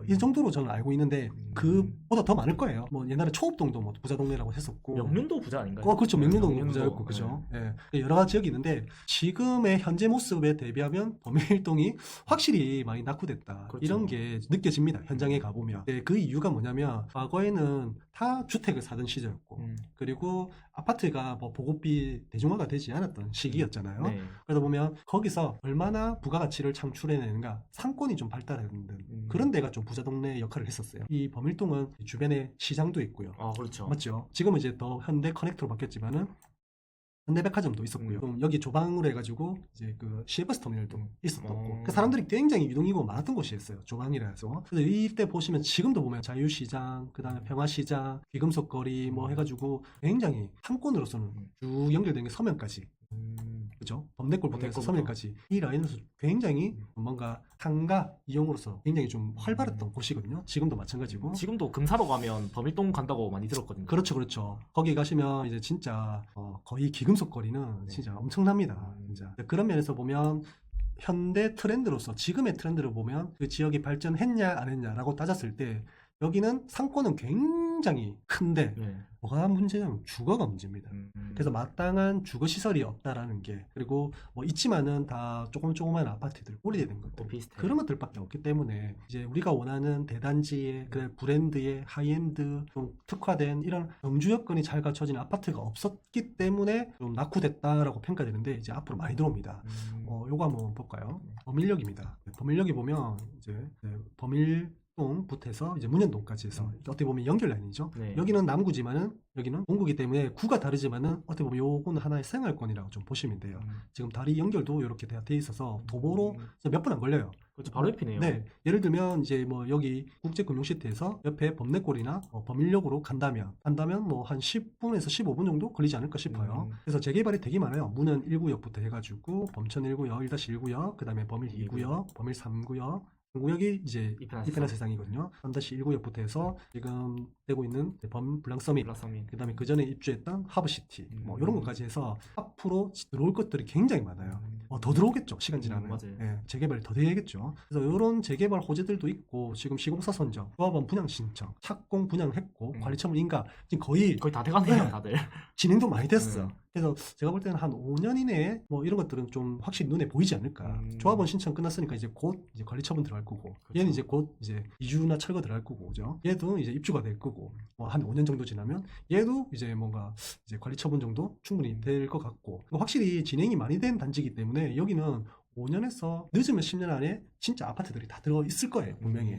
이 정도로 저는 알고 있는데 그보다 더 많을 거예요. 뭐 옛날에 초읍동도 뭐 부자 동네라고 했었고. 명륜도 부자 아닌가요? 그렇죠. 명륜동도 명륜도, 부자였고, 그죠? 예. 여러 가지 지역이 있는데 지금의 현재 모습에 대비하면 범일동이 확실히 많이 낙후됐다. 그렇죠. 이런 게 느껴집니다. 현장에 가보면. 그 이유가 뭐냐면 과거에는 다 주택을 사던 시절이었고 그리고 아파트가 뭐 보급비 대중화가 되지 않았던 시기였잖아요. 네. 그러다 보면 거기서 얼마나 부가가치를 창출해내는가 상권이 좀 발달하는 그런 데가 좀 부자 동네 역할을 했었어요. 이 범일동은 주변에 시장도 있고요. 그렇죠. 맞죠? 지금은 이제 더 현대 커넥터로 바뀌었지만은 현대백화점도 있었고요. 좀 여기 조방으로 해가지고 이제 그 시외버스 터미널도 있었고 그 사람들이 굉장히 유동인구가 많았던 곳이었어요. 조방이라 해서. 그래서 이때 보시면 지금도 보면 자유시장, 그다음에 평화시장, 귀금속거리 뭐 해가지고 굉장히 상권으로서는 쭉 연결된 게 서면까지. 그죠? 범내골부터 해서 서면까지 이 라인에서 굉장히 뭔가 상가 이용으로서 굉장히 좀 활발했던 곳이거든요. 지금도 마찬가지고. 지금도 금사로 가면 범일동 간다고 많이 들었거든요. 그렇죠, 그렇죠. 거기 가시면 이제 진짜 거의 귀금속거리는 진짜 엄청납니다. 진짜. 그런 면에서 보면 현대 트렌드로서 지금의 트렌드를 보면 그 지역이 발전했냐 안 했냐라고 따졌을 때 여기는 상권은 굉장히 큰데 네. 뭐가 문제냐면 주거가 문제입니다. 그래서 마땅한 주거 시설이 없다라는 게 그리고 뭐 있지만은 다 조그만 아파트들 오래된 것들 오피스텔. 그런 것들밖에 없기 때문에 이제 우리가 원하는 대단지의 그 브랜드의 하이엔드 좀 특화된 이런 경주 여건이 잘 갖춰진 아파트가 없었기 때문에 좀 낙후됐다라고 평가되는데 이제 앞으로 많이 들어옵니다. 요거 한번 볼까요? 범일역입니다. 범일역이 보면 이제 범일동부터 해서 이제 문현동까지 해서 어떻게 보면 연결 라인이죠. 네. 여기는 남구지만은 여기는 동구기 때문에 구가 다르지만은 어떻게 보면 요거는 하나의 생활권이라고 좀 보시면 돼요. 지금 다리 연결도 이렇게 돼 있어서 도보로 몇 분 안 걸려요. 그렇죠. 바로 옆이네요. 네, 예를 들면 이제 뭐 여기 국제금융시티에서 옆에 범내골이나 범일역으로 간다면 뭐 한 10분에서 15분 정도 걸리지 않을까 싶어요. 그래서 재개발이 되게 많아요. 문현 1구역부터 해가지고 범천 1구역, 1-1구역, 그다음에 범일 2구역, 범일 3구역. 구역이 이제 이편한 세상이거든요. 3-1구역부터 해서 지금 되고 있는 블랑서밋, 그다음에 그 전에 입주했던 하브시티, 뭐 이런 것까지 해서 앞으로 들어올 것들이 굉장히 많아요. 더 들어오겠죠. 시간 지나면. 맞아요. 예, 재개발이 더 되겠죠. 그래서 이런 재개발 호재들도 있고 지금 시공사 선정, 조합원 분양 신청, 착공 분양했고 관리처분 인가 지금 거의 다 돼가네요, 다들. 진행도 많이 됐어. 그래서 제가 볼 때는 한 5년 이내에 뭐 이런 것들은 좀 확실히 눈에 보이지 않을까. 조합원 신청 끝났으니까 이제 곧 이제 관리처분 들어갈 거고, 그렇죠. 얘는 이제 곧 이제 이주나 철거 들어갈 거고, 그죠? 얘도 이제 입주가 될 거고, 뭐 한 5년 정도 지나면 얘도 이제 뭔가 이제 관리처분 정도 충분히 될 것 같고, 확실히 진행이 많이 된 단지이기 때문에 여기는 5년에서 늦으면 10년 안에 진짜 아파트들이 다 들어 있을 거예요, 분명히.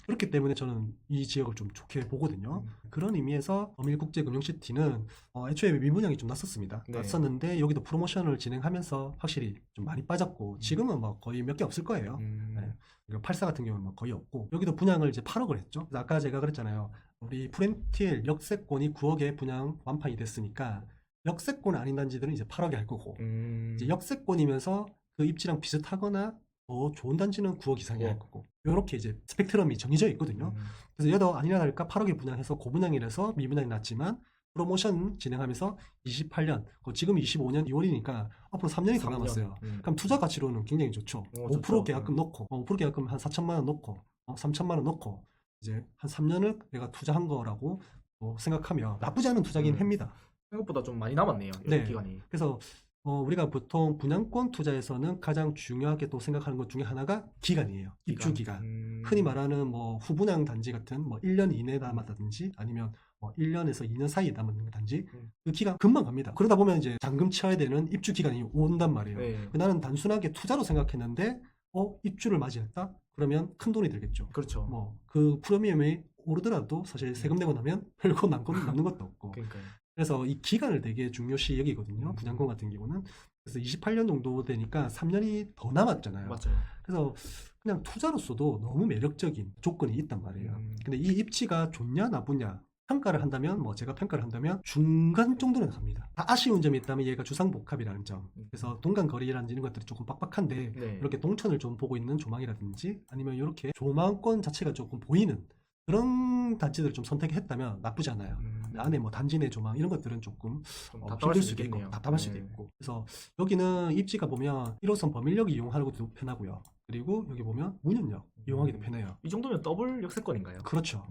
그렇기 때문에 저는 이 지역을 좀 좋게 보거든요. 그런 의미에서 범일국제금융시티는 애초에 미분양이 좀 났었습니다. 네. 났었는데 여기도 프로모션을 진행하면서 확실히 좀 많이 빠졌고 지금은 뭐 거의 몇 개 없을 거예요. 네. 그리고 84 같은 경우는 뭐 거의 없고 여기도 분양을 이제 8억을 했죠. 그래서 아까 제가 그랬잖아요. 우리 프렌티엘 역세권이 9억에 분양 완판이 됐으니까 역세권 아닌 단지들은 이제 8억에 할 거고 이제 역세권이면서 그 입지랑 비슷하거나 더 좋은 단지는 9억 이상이 할 거고 이렇게 이제 스펙트럼이 정해져 있거든요. 그래서 얘도 아니나 다를까 8억에 분양해서 고분양이라서 미분양이 났지만 프로모션 진행하면서 28년, 지금 25년 2월이니까 앞으로 3년이 더 남았어요. 그럼 투자 가치로는 굉장히 좋죠. 5% 계약금 넣고 5% 계약금 한 4천만 원 넣고 3천만 원 넣고 이제 한 3년을 내가 투자한 거라고 생각하면 나쁘지 않은 투자긴 합니다. 생각보다 좀 많이 남았네요. 네. 기간이. 그래서 우리가 보통 분양권 투자에서는 가장 중요하게 또 생각하는 것 중에 하나가 기간이에요. 입주 기간. 흔히 말하는 뭐 후분양 단지 같은 뭐 1년 이내에 남았다든지 아니면 뭐 1년에서 2년 사이에 남은 단지 그 기간 금방 갑니다. 그러다 보면 이제 잔금 치러야 되는 입주 기간이 온단 말이에요. 네. 나는 단순하게 투자로 생각했는데 입주를 맞이했다? 그러면 큰 돈이 들겠죠. 그렇죠. 뭐 그 프리미엄이 오르더라도 사실 세금 내고 나면 별거 남는 것도 없고. 그러니까요. 그래서 이 기간을 되게 중요시 여기거든요. 분양권 같은 경우는. 그래서 28년 정도 되니까 3년이 더 남았잖아요. 맞아요. 그래서 그냥 투자로서도 너무 매력적인 조건이 있단 말이에요. 근데 이 입지가 좋냐 나쁘냐 평가를 한다면 제가 평가를 한다면 중간 정도는 갑니다. 아쉬운 점이 있다면 얘가 주상복합이라는 점. 그래서 동간거리라는 이런 것들이 조금 빡빡한데 네. 이렇게 동천을 좀 보고 있는 조망이라든지 아니면 이렇게 조망권 자체가 조금 보이는 그런 단지들을 좀 선택했다면 나쁘지 않아요. 안에 뭐 단지 내 조망 이런 것들은 조금 힘들 수도 있고 답답할 수도 있고. 그래서 여기는 입지가 보면 1호선 범일역 이용하기도 편하고요. 그리고 여기 보면 문현역 이용하기도 편해요. 이 정도면 더블 역세권인가요? 그렇죠.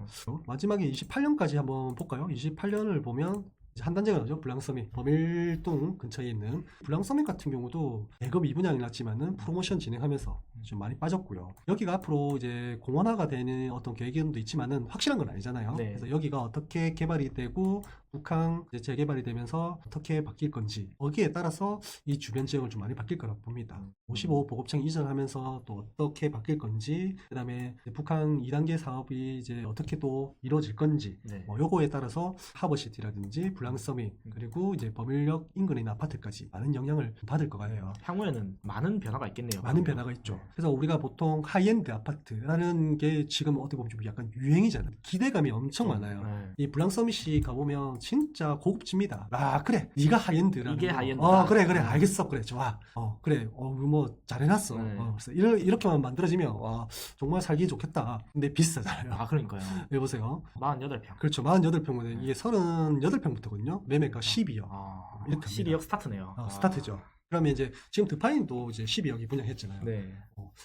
마지막에 28년까지 한번 볼까요? 28년을 보면 이제 한 단지가 나오죠. 블랑서밋 범일동 근처에 있는 블랑서밋 같은 경우도 대거 미분양이 났지만은 프로모션 진행하면서 좀 많이 빠졌고요. 여기가 앞으로 이제 공원화가 되는 어떤 계획도 있지만은 확실한 건 아니잖아요. 네. 그래서 여기가 어떻게 개발이 되고 북항 이제 재개발이 되면서 어떻게 바뀔 건지 거기에 따라서 이 주변 지역을 좀 많이 바뀔 거라고 봅니다. 55 보급청 이전하면서 또 어떻게 바뀔 건지, 그다음에 북항 2단계 사업이 이제 어떻게 또 이루어질 건지, 네. 뭐 요거에 따라서 하버시티라든지 블랑서밋 그리고 이제 범일역 인근에 있는 아파트까지 많은 영향을 받을 것 같아요. 향후에는 많은 변화가 있겠네요. 많은 변화가 있죠. 그래서 우리가 보통 하이엔드 아파트라는 게 지금 어떻게 보면 좀 약간 유행이잖아요. 기대감이 엄청 많아요. 네. 이 블랑 서밋이 가보면 진짜 고급집니다. 아 그래 네가 하이엔드라는 이게 거. 하이엔드다. 그래 알겠어 그래 좋아. 그래 뭐 잘해놨어. 네. 그래서 이렇게만 만들어지면 와 정말 살기 좋겠다. 근데 비싸잖아요. 아, 그러니까요. 여보세요. 48평. 그렇죠. 48평보다 이게 38평부터거든요. 매매가 12억. 아, 이렇게 합니다. 12억 스타트네요. 스타트죠. 그러면 이제 지금 드파인도 이제 12억이 분양했잖아요. 네.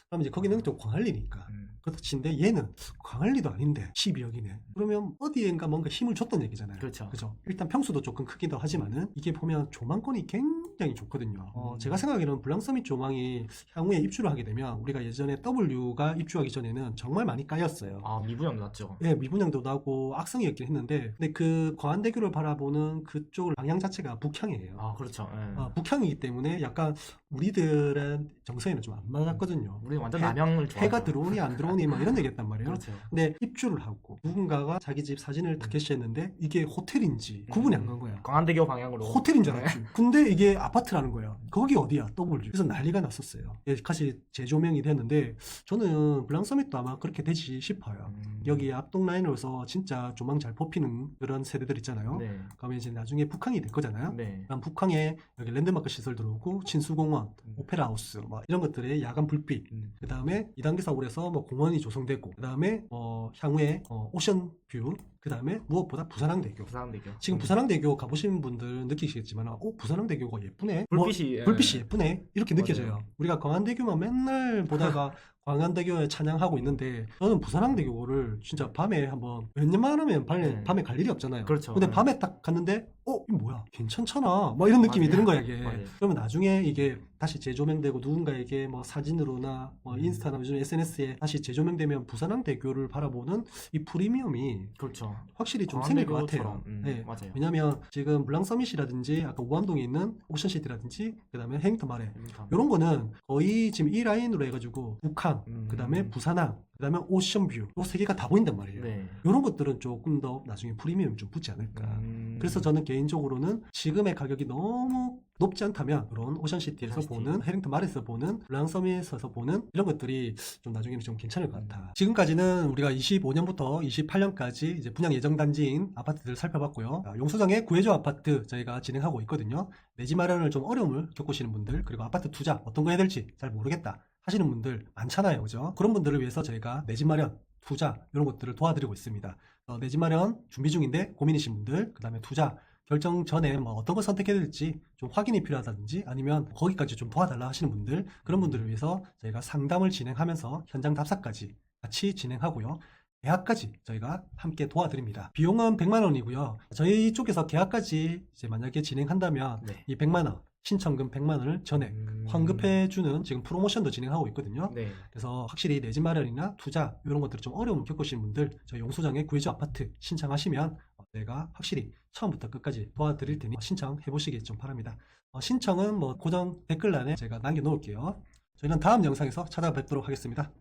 그럼 이제 거기는 좀 광안리니까 그렇다 치는데 얘는 광안리도 아닌데 12억이네. 그러면 어디엔가 뭔가 힘을 줬던 얘기잖아요. 그렇죠. 그죠? 일단 평수도 조금 크기도 하지만은 이게 보면 조망권이 굉장히 좋거든요. 제가 생각하기로는 블랑서밋 조망이 향후에 입주를 하게 되면 우리가 예전에 W가 입주하기 전에는 정말 많이 까였어요. 아, 미분양도 났죠. 예, 미분양도 나고 악성이었긴 했는데 근데 그 광안대교를 바라보는 그쪽 방향 자체가 북향이에요. 아, 그렇죠. 예. 북향이기 때문에 약간 우리들은 정서에는 좀 안 맞았거든요. 우리는 완전 해- 남향을 좋아하죠. 해가 들어오니 안 들어오니 막 이런 얘기했단 말이에요. 그렇죠. 근데 입주를 하고 누군가가 자기 집 사진을 다 게시했는데 이게 호텔인지 구분이 안 간 거야. 광안대교 방향으로. 호텔인 줄 알았지. 근데 이게 아파트라는 거야. 거기 어디야? W. 그래서 난리가 났었어요. 예, 다시 재조명이 됐는데 저는 블랑서밋도 아마 그렇게 되지 싶어요. 여기 앞동 라인으로서 진짜 조망 잘 뽑히는 그런 세대들 있잖아요. 네. 그러면 이제 나중에 북항이 될 거잖아요. 네. 그럼 북항에 여기 랜드마크 시설 들어오고 진수공원, 오페라 하우스 뭐 이런 것들의 야간 불빛, 그 다음에 2단계 사고에서 뭐 공원이 조성되고, 그 다음에 향후에 오션뷰, 그 다음에 무엇보다 부산항대교. 부산대교. 지금 부산항대교 가보신 분들 느끼시겠지만, 부산항대교가 예쁘네. 불빛이 예. 불빛이 예쁘네. 이렇게 느껴져요. 맞아요. 우리가 광안대교만 맨날 보다가 광안대교에 찬양하고 있는데, 저는 부산항대교를 진짜 밤에 한번 몇 년만 하면 네. 밤에 갈 일이 없잖아요. 그렇죠. 근데 네. 밤에 딱 갔는데, 이거 뭐야? 괜찮잖아. 뭐 이런 느낌이 맞아요. 드는 거야, 이게. 맞아요. 그러면 나중에 이게 다시 재조명되고 누군가에게 뭐 사진으로나 뭐 인스타나 요즘 SNS에 다시 재조명되면 부산항대교를 바라보는 이 프리미엄이 그렇죠. 확실히 좀 생길 것 같아요. 광안대교처럼. 네. 맞아요. 왜냐면 지금 블랑서밋이라든지 아까 우암동에 있는 오션시티라든지 그다음에 해링턴 마레 이런 거는 거의 지금 이 라인으로 해가지고 북항, 그다음에 부산항, 그다음에 오션뷰 요 세 개가 다 보인단 말이에요. 네. 이런 것들은 조금 더 나중에 프리미엄이 좀 붙지 않을까. 그래서 저는 개인적으로는 지금의 가격이 너무 높지 않다면 그런 오션시티에서 오션시티. 보는 해링턴 마레에서 보는 블랑서밋에서 보는 이런 것들이 좀 나중에는 좀 괜찮을 것 같아. 지금까지는 우리가 25년부터 28년까지 이제 분양 예정 단지인 아파트들을 살펴봤고요. 용수정의 구해줘 아파트 저희가 진행하고 있거든요. 내 집 마련을 좀 어려움을 겪으시는 분들, 그리고 아파트 투자 어떤 거 해야 될지 잘 모르겠다 하시는 분들 많잖아요. 그죠? 그런 분들을 위해서 저희가 내 집 마련, 투자 이런 것들을 도와드리고 있습니다. 내 집 마련 준비 중인데 고민이신 분들, 그 다음에 투자 결정 전에 뭐 어떤 걸 선택해야 될지 좀 확인이 필요하다든지 아니면 거기까지 좀 도와달라 하시는 분들, 그런 분들을 위해서 저희가 상담을 진행하면서 현장 답사까지 같이 진행하고요. 계약까지 저희가 함께 도와드립니다. 비용은 100만 원이고요. 저희 쪽에서 계약까지 이제 만약에 진행한다면 네. 이 100만 원, 신청금 100만 원을 전액 환급해주는 지금 프로모션도 진행하고 있거든요. 네. 그래서 확실히 내 집 마련이나 투자 이런 것들을 좀 어려움을 겪으시는 분들 저희 용수정의 구해줘 아파트 신청하시면 내가 확실히 처음부터 끝까지 도와드릴 테니 신청해 보시기 좀 바랍니다. 신청은 뭐 고정 댓글란에 제가 남겨놓을게요. 저희는 다음 영상에서 찾아뵙도록 하겠습니다.